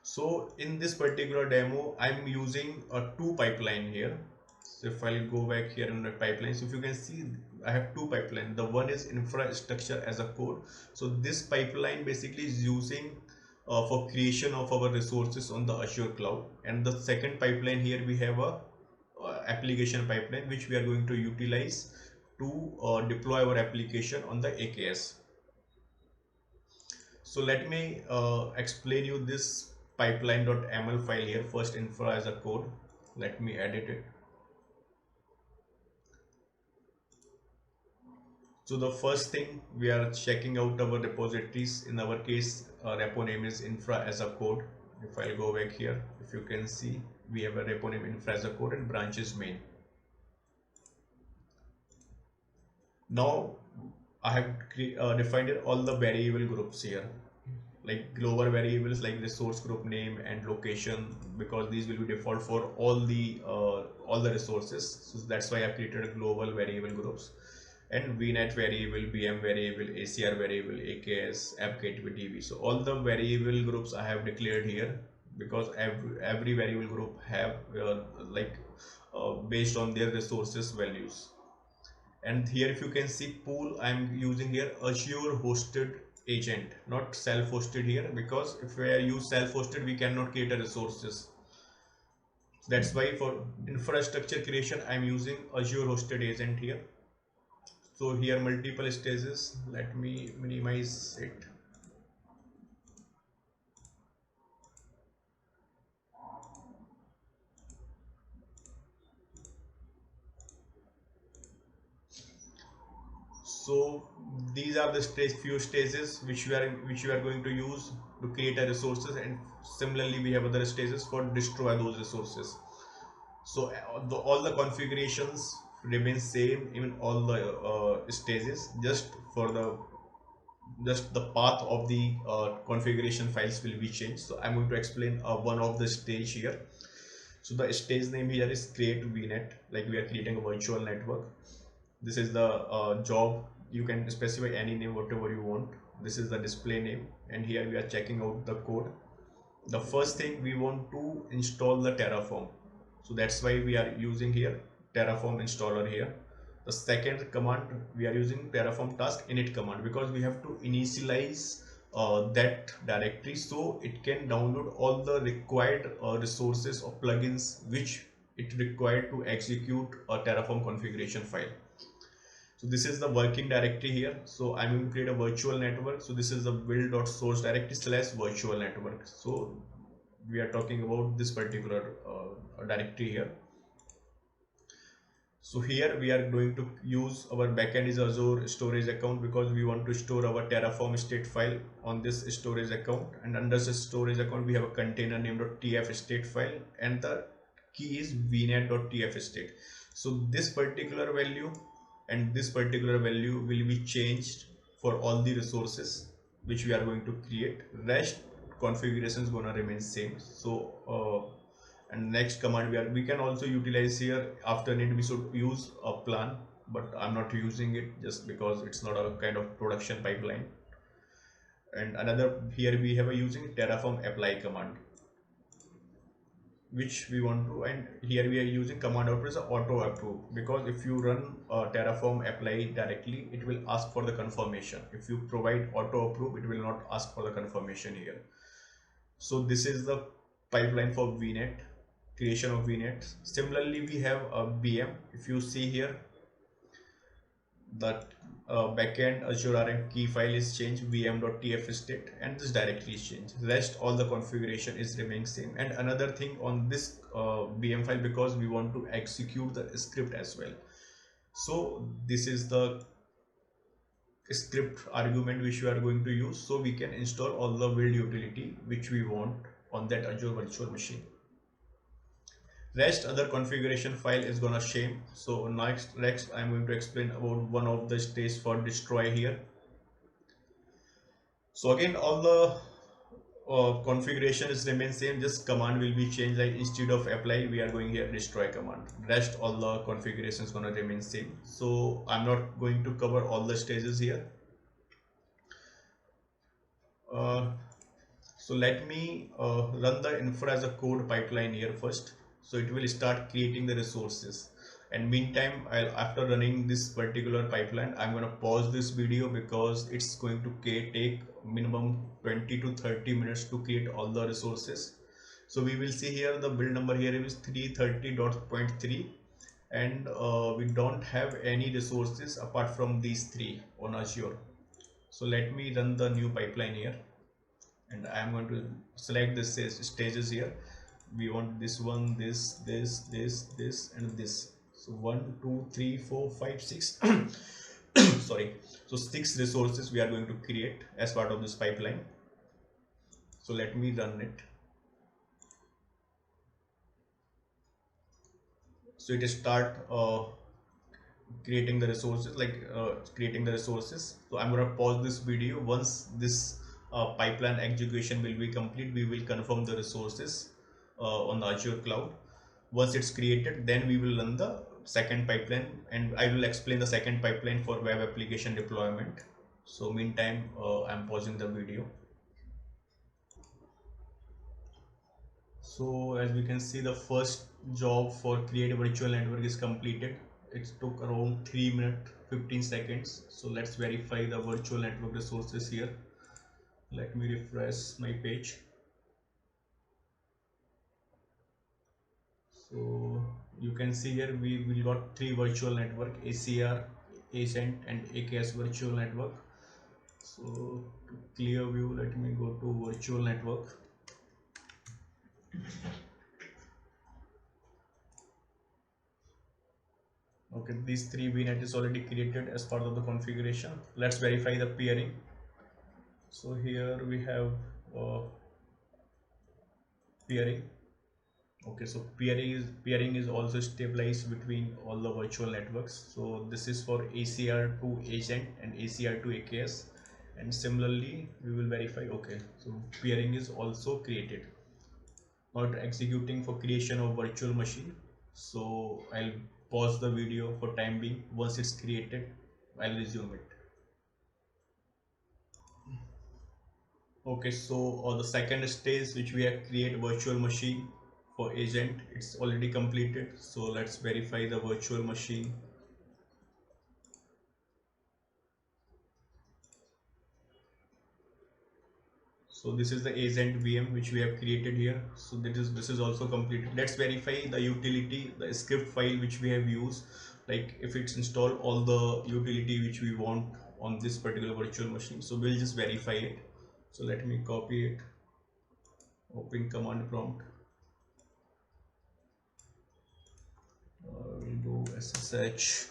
So in this particular demo, I'm using a 2 pipeline here. So if I'll go back here in the pipelines, if you can see, I have 2 pipeline. The one is infrastructure as a code. So this pipeline basically is using for creation of our resources on the Azure cloud, and the second pipeline here we have a application pipeline which we are going to utilize to deploy our application on the AKS. So let me explain you this pipeline.ml file here. First, infra as a code. Let me edit it. So the first thing, we are checking out our repositories. In our case, repo name is infra as a code. If I'll go back here, if you can see, we have a repo name infra as a code and branches main. Now I have defined all the variable groups here, like global variables like resource group name and location, because these will be default for all the resources. So that's why I created a global variable groups, and VNET variable, VM variable, ACR variable, AKS, App Gateway DB. So all the variable groups I have declared here, because every variable group have based on their resources values. And here if you can see pool, I'm using here Azure hosted agent, not self-hosted here, because if we use self-hosted we cannot create a resources. That's why for infrastructure creation I'm using Azure hosted agent here. So here multiple stages, let me minimize it. So these are the few stages which we are going to use to create a resources, and similarly we have other stages for destroy those resources. So all the configurations remain same in all the stages, just the path of the configuration files will be changed. So I'm going to explain one of the stage here. So the stage name here is create VNet, like we are creating a virtual network. This is the job. You can specify any name, whatever you want. This is the display name, and here we are checking out the code. The first thing, we want to install the Terraform, so that's why we are using here Terraform installer here. The second command, we are using Terraform task init command, because we have to initialize that directory so it can download all the required resources or plugins which it required to execute a Terraform configuration file. So this is the working directory here. So I'm going to create a virtual network. So this is the build.source directory /virtual network. So we are talking about this particular directory here. So here we are going to use our backend is Azure storage account, because we want to store our Terraform state file on this storage account, and under the storage account we have a container named .tf state file, and the key is vnet.tf state. So this particular value and this particular value will be changed for all the resources which we are going to create. Rest configuration is gonna remain same. So and next command we can also utilize here. After it we should use a plan, but I'm not using it just because it's not a kind of production pipeline. And another here we have a using Terraform apply command, which we want to, and here we are using command output is auto approve, because if you run Terraform apply directly, it will ask for the confirmation. If you provide auto approve, it will not ask for the confirmation here. So this is the pipeline for VNet, creation of VNet. Similarly, we have a VM. If you see here, that backend Azure RM key file is changed, vm.tf state, and this directory is changed. Rest all the configuration is remaining same. And another thing on this VM file, because we want to execute the script as well. So this is the script argument which we are going to use, so we can install all the build utility which we want on that Azure virtual machine. Rest other configuration file is gonna shame. So next I'm going to explain about one of the stages for destroy here. So again, all the configuration is remain same, just command will be changed. Like instead of apply, we are going here destroy command. Rest all the configuration is gonna remain same. So I'm not going to cover all the stages here. So let me run the infra as a code pipeline here first. So it will start creating the resources, and meantime after running this particular pipeline, I'm going to pause this video because it's going to take minimum 20 to 30 minutes to create all the resources. So we will see here the build number here is 330.3, and we don't have any resources apart from these three on Azure. So let me run the new pipeline here, and I am going to select the stages here. We want this one, this, and this. So 1, 2, 3, 4, 5, 6. Sorry. So 6 resources we are going to create as part of this pipeline. So let me run it. So it is start creating the resources, creating the resources. So I'm going to pause this video. Once this pipeline execution will be complete, we will confirm the resources on the Azure cloud. Once it's created, then we will run the second pipeline, and I will explain the second pipeline for web application deployment. So meantime, I'm pausing the video. So as we can see, the first job for create a virtual network is completed. It took around 3 minutes 15 seconds. So let's verify the virtual network resources here. Let me refresh my page. So you can see here we got 3 virtual network: ACR, Agent, and AKS virtual network. So to clear view, let me go to virtual network. Okay, these 3 VNet is already created as part of the configuration. Let's verify the peering. So here we have peering. Okay, so peering is also stabilized between all the virtual networks. So this is for ACR to Agent and ACR to AKS, and similarly we will verify. Okay, so peering is also created. Not executing for creation of virtual machine. So I'll pause the video for time being. Once it's created, I'll resume it. Okay, so the second stage which we have create virtual machine for agent, it's already completed. So let's verify the virtual machine. So this is the agent VM which we have created here. So this is also completed. Let's verify the utility, the script file which we have used, like if it's installed all the utility which we want on this particular virtual machine. So we'll just verify it. So let me copy it. Open command prompt. We'll do SSH.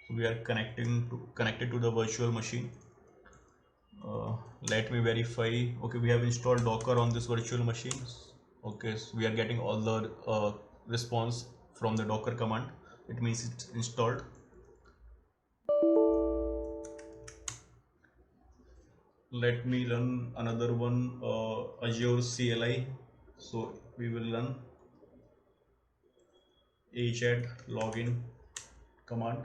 So we are connected to the virtual machine. Let me verify. Okay, we have installed Docker on this virtual machine. Okay, so we are getting all the response from the Docker command. It means it's installed. Let me run another one, Azure CLI. So we will run AZ login command.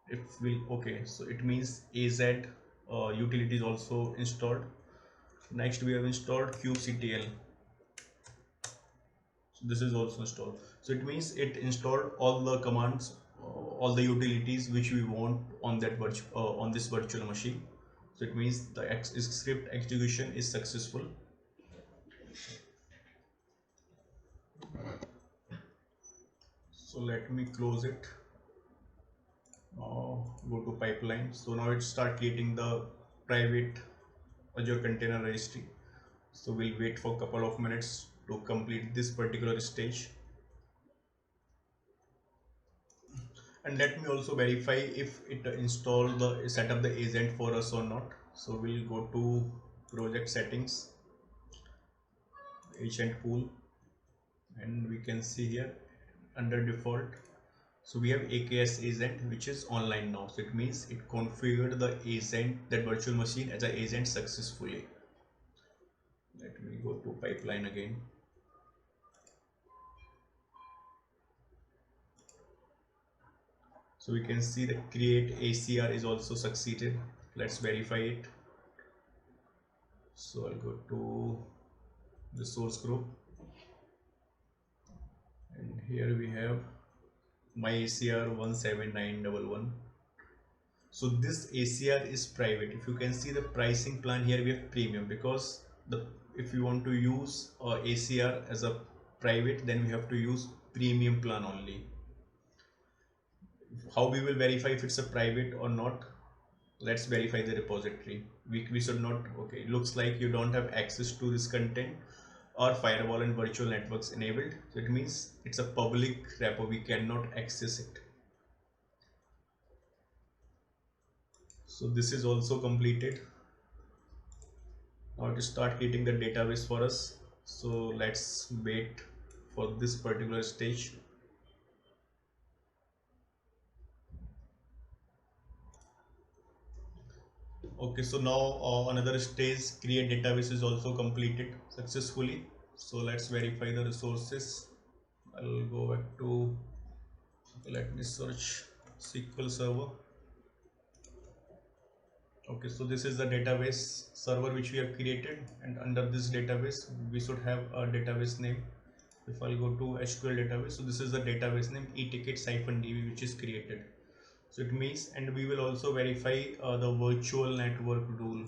It will, okay, so it means AZ utility is also installed. Next we have installed kubectl. So this is also installed. So it means it installed all the commands, all the utilities which we want on that on this virtual machine. So it means the script execution is successful. So let me close it. Now go to pipeline. So now it start creating the private Azure container registry. So we'll wait for a couple of minutes to complete this particular stage. And let me also verify if it install the set up the agent for us or not. So we'll go to project settings, agent pool, and we can see here under default. So we have AKS agent which is online now. So it means it configured the agent, that virtual machine, as an agent successfully. Let me go to pipeline again. So we can see that create ACR is also succeeded. Let's verify it. So I'll go to the source group, and here we have my ACR 17911. So this ACR is private. If you can see the pricing plan here, we have premium, because if you want to use ACR as a private, then we have to use premium plan only. How we will verify if it's a private or not? Let's verify the repository. We should not, okay, it looks like you don't have access to this content, or firewall and virtual networks enabled. So it means it's a public repo, we cannot access it. So this is also completed. Now to start creating the database for us. So let's wait for this particular stage. Okay, so now another stage, create database, is also completed successfully. So let's verify the resources. I'll go back to, let me search SQL server. Okay, so this is the database server which we have created, and under this database we should have a database name. If I'll go to SQL database, so this is the database name etickets-db which is created. So it means, and we will also verify the virtual network rule.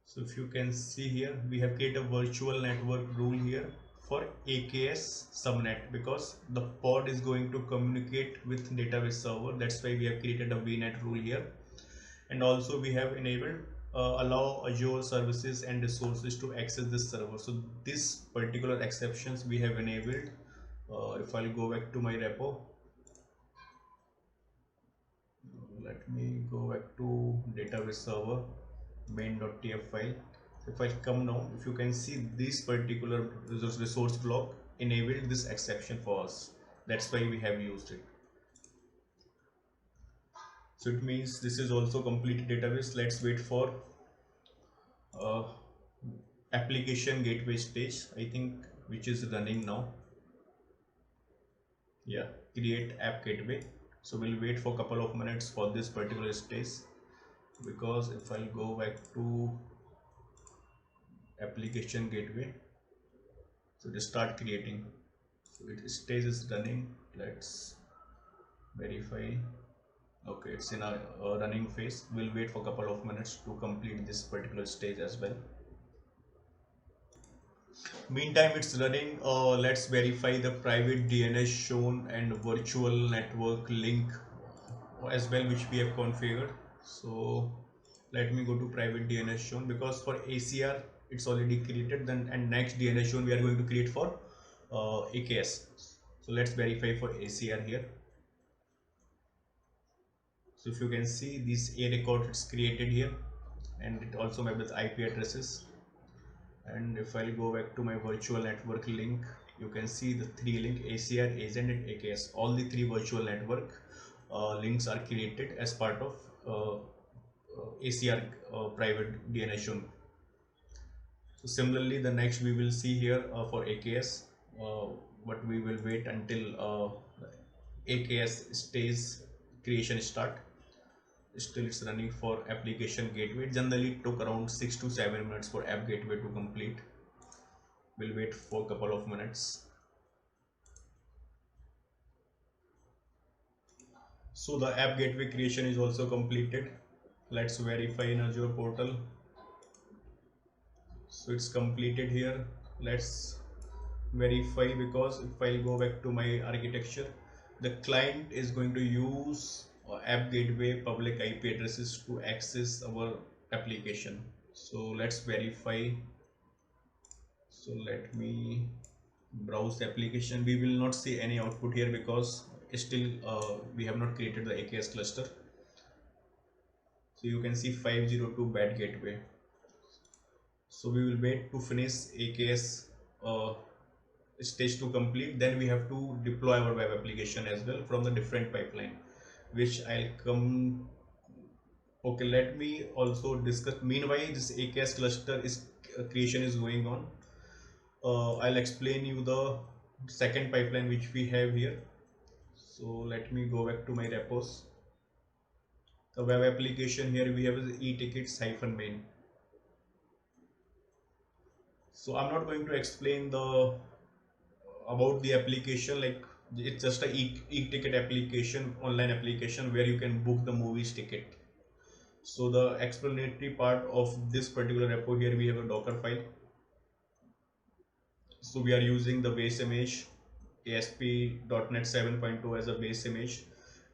So if you can see here, we have created a virtual network rule here for AKS subnet, because the pod is going to communicate with database server. That's why we have created a VNET rule here. And also we have enabled allow Azure services and resources to access this server. So this particular exceptions we have enabled. If I'll go back to my repo, let me go back to database server main.tf file. If I come now, if you can see this particular resource block enabled this exception for us. That's why we have used it. So it means this is also complete database. Let's wait for application gateway stage, I think, which is running now. Yeah, create app gateway. So we'll wait for a couple of minutes for this particular stage, because if I'll go back to application gateway, so just start creating. So it stage is running. Let's verify. Okay, it's in a running phase. We'll wait for a couple of minutes to complete this particular stage as well. Meantime, it's running. Let's verify the private DNS shown and virtual network link as well, which we have configured. So let me go to private DNS shown, because for ACR it's already created. Then and next DNS shown we are going to create for AKS. So let's verify for ACR here. So if you can see this A record, it's created here, and it also maps with IP addresses. And if I'll go back to my virtual network link, you can see the three link: ACR, agent, and AKS. All the three virtual network links are created as part of ACR private DNS zone. So similarly, the next we will see here for AKS, but we will wait until AKS stays creation start. Still it's running for application gateway. Generally it took around 6 to 7 minutes for app gateway to complete. We'll wait for a couple of minutes. So the app gateway creation is also completed. Let's verify in Azure portal. So it's completed here. Let's verify, because if I go back to my architecture, the client is going to use app gateway public IP addresses to access our application. So let's verify. So let me browse the application. We will not see any output here because still we have not created the AKS cluster. So you can see 502 bad gateway. So we will wait to finish AKS stage to complete. Then we have to deploy our web application as well from the different pipeline, which I'll come. Okay, let me also discuss. Meanwhile, this AKS cluster is creation is going on. I'll explain you the second pipeline which we have here. So let me go back to my repos. The web application here we have is e-tickets-main. So I'm not going to explain the about the application, like it's just a e-ticket application, online application where you can book the movies ticket. So the explanatory part of this particular repo here, we have a Docker file. So we are using the base image ASP.NET 7.2 as a base image.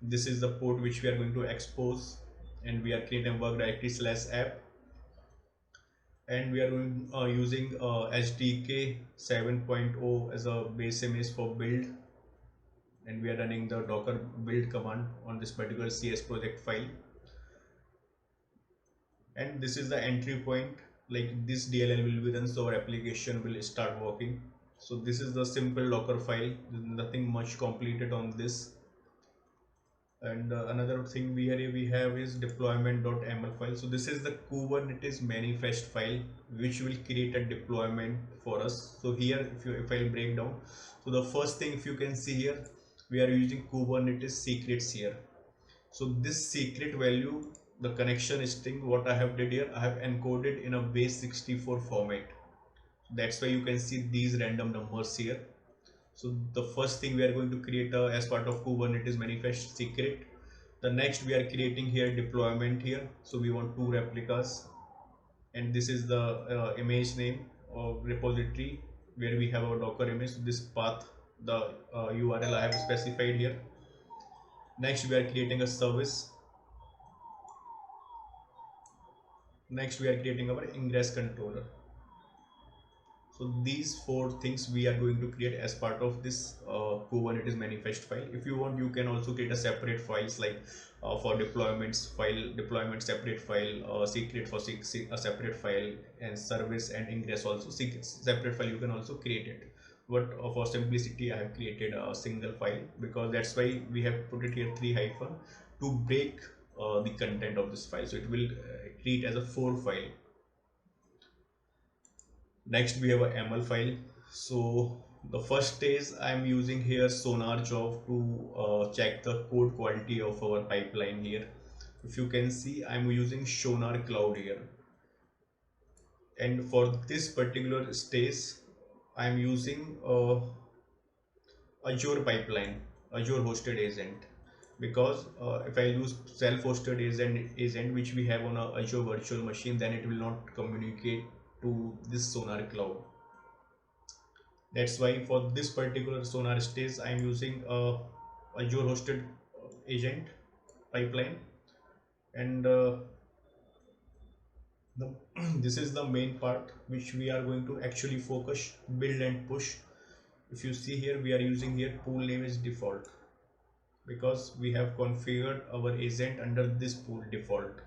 This is the port which we are going to expose, and we are creating work directory /app, and we are going, using HDK 7.0 as a base image for build, and we are running the docker build command on this particular CS project file. And this is the entry point, like this DLL will be run, so our application will start working. So this is the simple Docker file, nothing much completed on this. And another thing we have is deployment.ml file. So this is the Kubernetes manifest file which will create a deployment for us. So here if I'll break down, so the first thing, if you can see here, we are using Kubernetes secrets here. So this secret value, the connection string, what I have did here, I have encoded in a base 64 format. That's why you can see these random numbers here. So the first thing we are going to create as part of Kubernetes manifest secret. The next we are creating here deployment here. So we want 2 replicas, and this is the image name of repository where we have our Docker image. So this path, the URL I have specified here. Next we are creating a service. Next we are creating our ingress controller. So these 4 things we are going to create as part of this Kubernetes manifest file. If you want, you can also create a separate files, like for deployments file, deployment separate file, secret for a separate file, and service and ingress also separate file. You can also create it. But for simplicity, I have created a single file, because that's why we have put it here 3- to break the content of this file. So it will treat as a 4 file. Next we have a ML file. So the first is I'm using here Sonar job to check the code quality of our pipeline here. If you can see, I'm using Sonar Cloud here, and for this particular stage I'm using Azure pipeline, Azure hosted agent, because if I use self-hosted agent which we have on a Azure virtual machine, then it will not communicate to this Sonar Cloud. That's why for this particular sonar stage I am using a Azure hosted agent pipeline. And the, this is the main part which we are going to actually focus, build and push. If you see here, we are using here pool name is default because we have configured our agent under this pool default.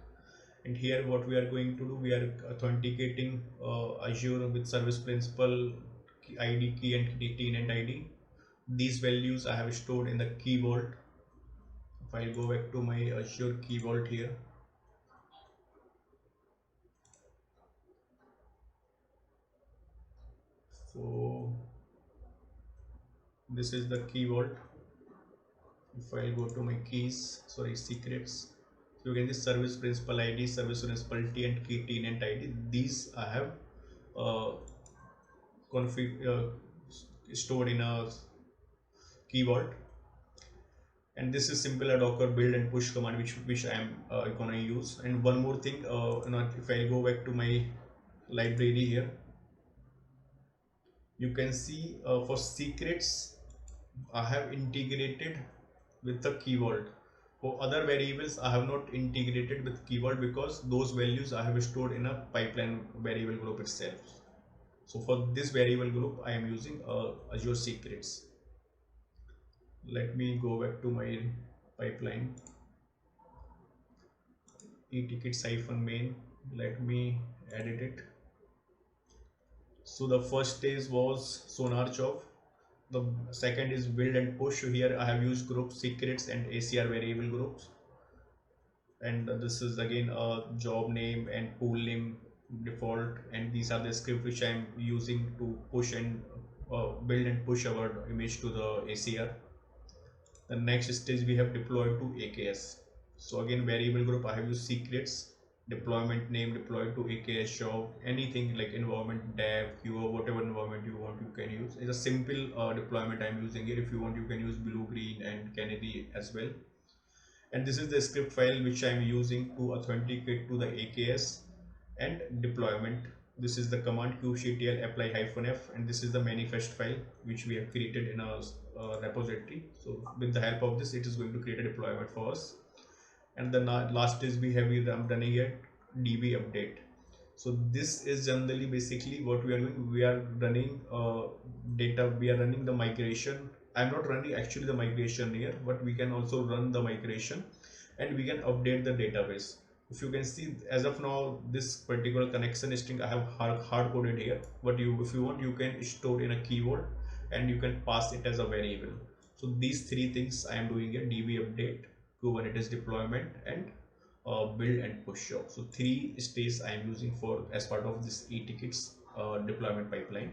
And here what we are going to do, we are authenticating Azure with service principal, ID key and tenant ID. These values I have stored in the key vault. If I go back to my Azure Key Vault here, so this is the key vault. If I go to my keys, sorry, secrets, so you can see service principal ID, service principal T and key tenant ID. These I have uh, stored in a key vault. And this is simple a docker build and push command which I am gonna use. And one more thing, if I go back to my library here, you can see for secrets I have integrated with the key vault. For other variables I have not integrated with key vault because those values I have stored in a pipeline variable group itself. So for this variable group I am using Azure Secrets. Let me go back to my pipeline, e-tickets-main. Let me edit it. So the first stage was sonar job. The second is build and push. Here I have used group secrets and ACR variable groups. And this is again a job name and pool name default. And these are the script which I am using to push and build and push our image to the ACR. The next stage we have deployed to AKS. So again variable group I have used secrets, deployment name deployed to AKS job, anything like environment dev, QO, whatever environment you want you can use. It's a simple deployment I'm using here. If you want you can use blue, green and canary as well. And this is the script file which I'm using to authenticate to the AKS and deployment. This is the command kubectl apply -f, and this is the manifest file which we have created in our repository. So with the help of this it is going to create a deployment for us. And the last is we have running a DB update. So this is generally basically what we are doing. We are running we are running the migration. I'm not running actually the migration here, but we can also run the migration and we can update the database. If you can see, as of now this particular connection string I have hard coded here, but if you want you can store in a key vault and you can pass it as a variable. So these three things I am doing here: DB update, Kubernetes deployment, and build and push job. So three stages I am using for as part of this e-tickets deployment pipeline.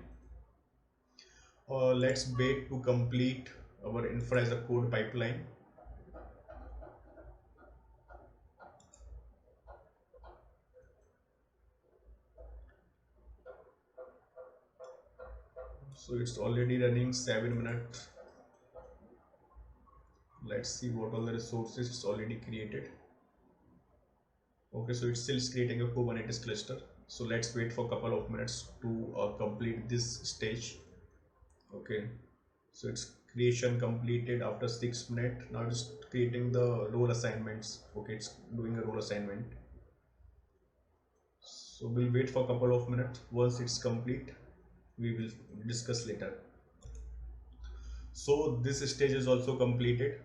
Let's wait to complete our infra as a code pipeline. So it's already running 7 minutes. Let's see what all the resources it's already created. Okay, so it's still creating a Kubernetes cluster. So let's wait for a couple of minutes to complete this stage. Okay, so it's creation completed after 6 minutes. Now it's creating the role assignments. Okay, it's doing a role assignment. So we'll wait for a couple of minutes. Once it's complete, we will discuss later. So this stage is also completed.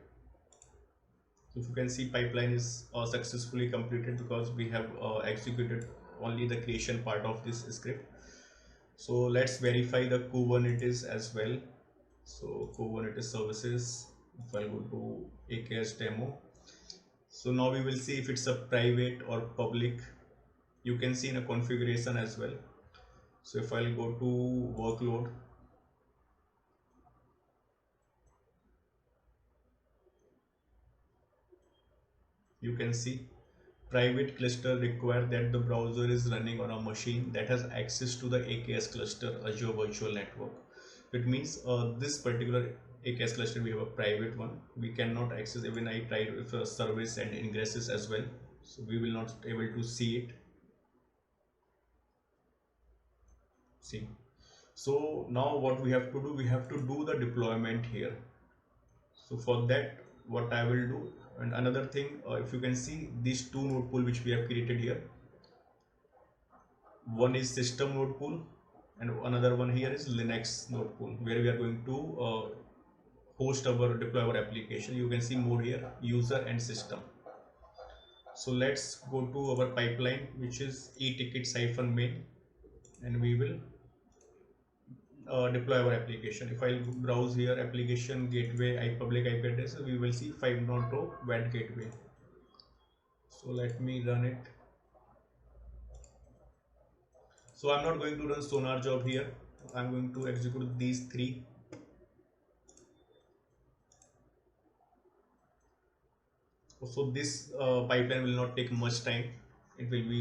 So if you can see, pipeline is successfully completed because we have executed only the creation part of this script. So let's verify the Kubernetes as well. So Kubernetes services, if I go to AKS demo, so now we will see if it's a private or public. You can see in a configuration as well. So if I'll go to workload, you can see private cluster require that the browser is running on a machine that has access to the AKS cluster Azure Virtual Network. It means this particular AKS cluster, we have a private one. We cannot access, even I tried with a service and ingresses as well. So we will not able to see it. See. So now what we have to do, we have to do the deployment here. So for that, what I will do, and another thing, if you can see these two node pool which we have created here, one is system node pool and another one here is Linux node pool, where we are going to host our deploy our application. You can see more here, user and system. So let's go to our pipeline, which is e-tickets -main, and we will deploy our application. If I browse here, application gateway, public IP address, we will see 5.0 WAN gateway. So let me run it. So I'm not going to run sonar job here. I'm going to execute these three. So this pipeline will not take much time. It will be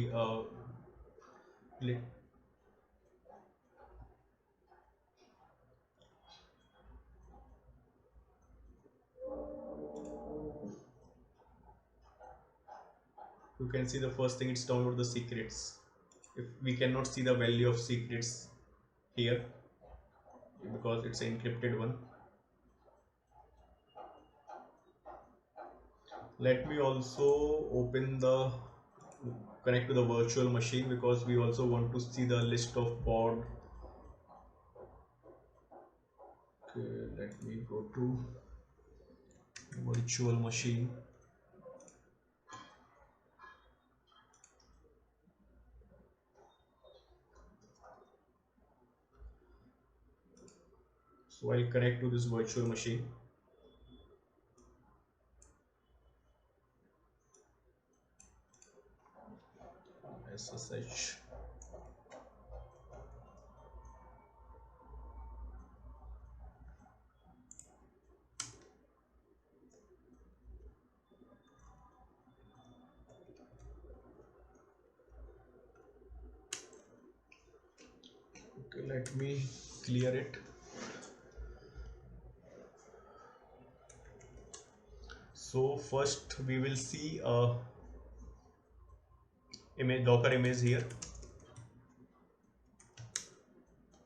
you can see the first thing, it's download the secrets. If we cannot see the value of secrets here because it's an encrypted one. Let me also open the connect to the virtual machine, because we also want to see the list of pod. Okay, let me go to virtual machine. So I'll connect to this virtual machine. SSH. Okay, let me clear it. So first we will see a image, Docker image here.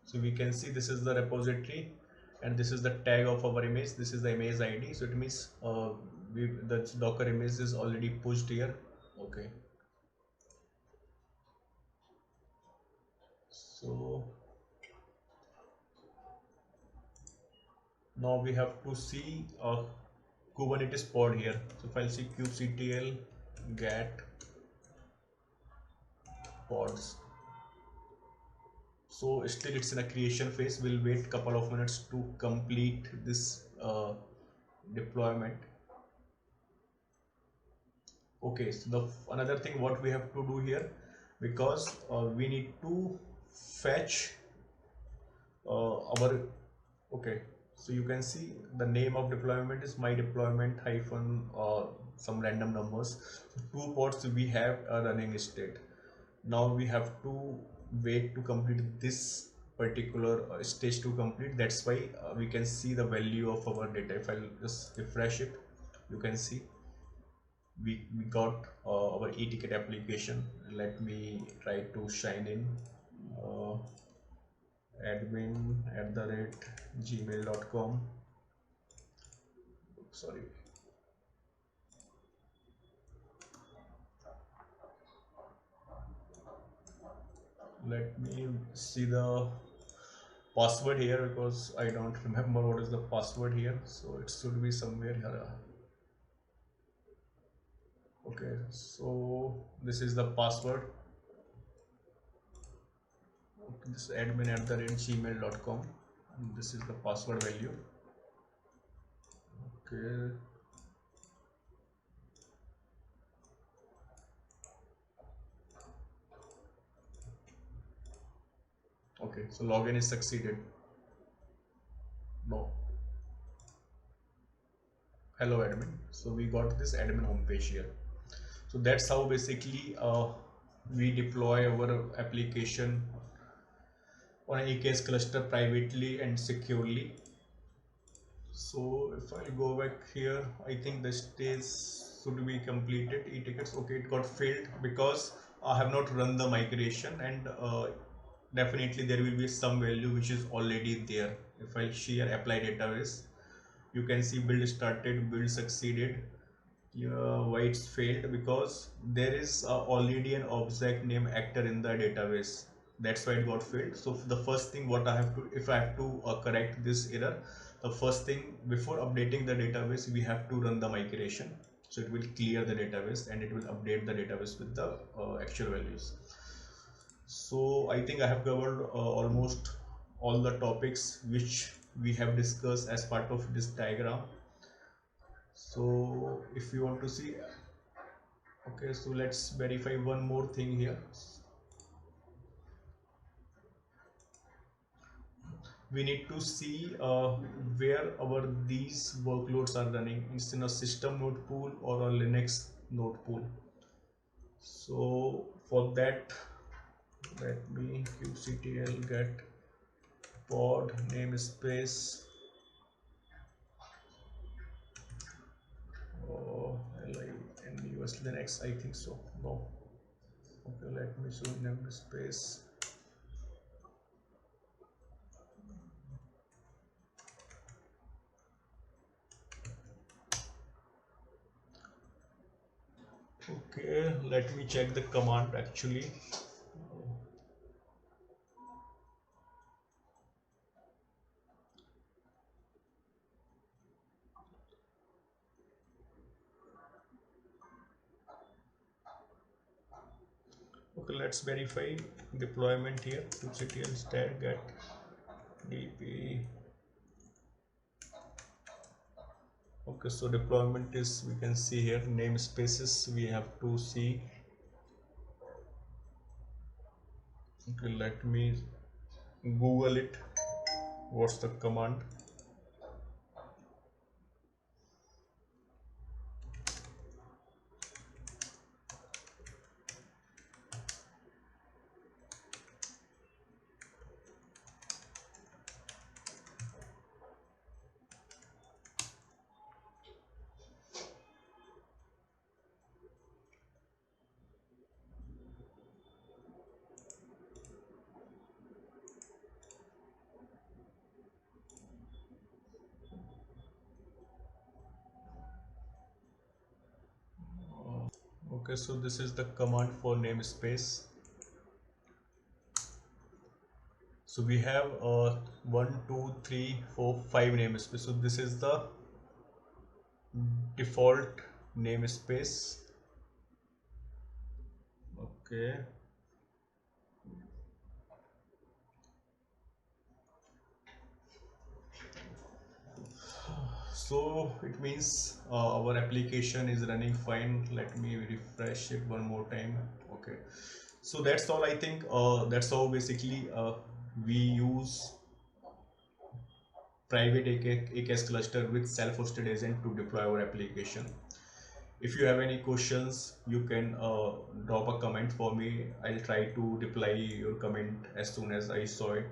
So we can see this is the repository and this is the tag of our image. This is the image ID. So it means the Docker image is already pushed here. Okay. So now we have to see a Kubernetes pod here. So if I'll see kubectl get pods. So still it's in a creation phase. We'll wait couple of minutes to complete this deployment. Okay, so the another thing what we have to do here, because we need to fetch our, okay, so you can see the name of deployment is my deployment hyphen some random numbers. So two pods we have a running state. Now we have to wait to complete this particular stage to complete. That's why we can see the value of our data. If I'll just refresh it, you can see we got our e-ticket application. Let me try to sign in. admin@gmail.com. Sorry. Let me see the password here, because I don't remember what is the password here. So it should be somewhere here. Okay, so this is the password. Okay, this admin@gmail.com. This is the password value. Okay. Okay, so login is succeeded. No. Hello admin. So we got this admin homepage here. So that's how basically we deploy our application on an AKS cluster privately and securely. So if I go back here, I think the stage should be completed. E-tickets, okay, it got failed because I have not run the migration, and definitely there will be some value which is already there. If I share apply database, you can see build started, build succeeded. Why it's failed? Because there is already an object name actor in the database. That's why it got failed. So the first thing what I have to, if I have to correct this error, the first thing before updating the database, we have to run the migration. So it will clear the database and it will update the database with the actual values. So I think I have covered almost all the topics which we have discussed as part of this diagram. So if you want to see, okay, so let's verify one more thing here. We need to see where our these workloads are running. It's in a system node pool or a Linux node pool. So for that, let me kubectl get pod namespace. Oh, LINUS Linux, I think so. No. Okay, let me show namespace. Okay, let me check the command actually. Okay, let's verify deployment here. kubectl stat get dp. Okay, so deployment is, we can see here namespaces we have to see. Okay, let me Google it. What's the command? Okay, so this is the command for namespace. So we have 1, 2, 3, 4, 5 namespace. So this is the default namespace. Okay. So it means our application is running fine. Let me refresh it one more time. Okay, so that's all. I think that's how basically we use private AKS cluster with self-hosted agent to deploy our application. If you have any questions, you can drop a comment for me. I'll try to reply your comment as soon as I saw it.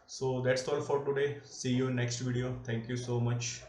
So that's all for today. See you in next video. Thank you so much.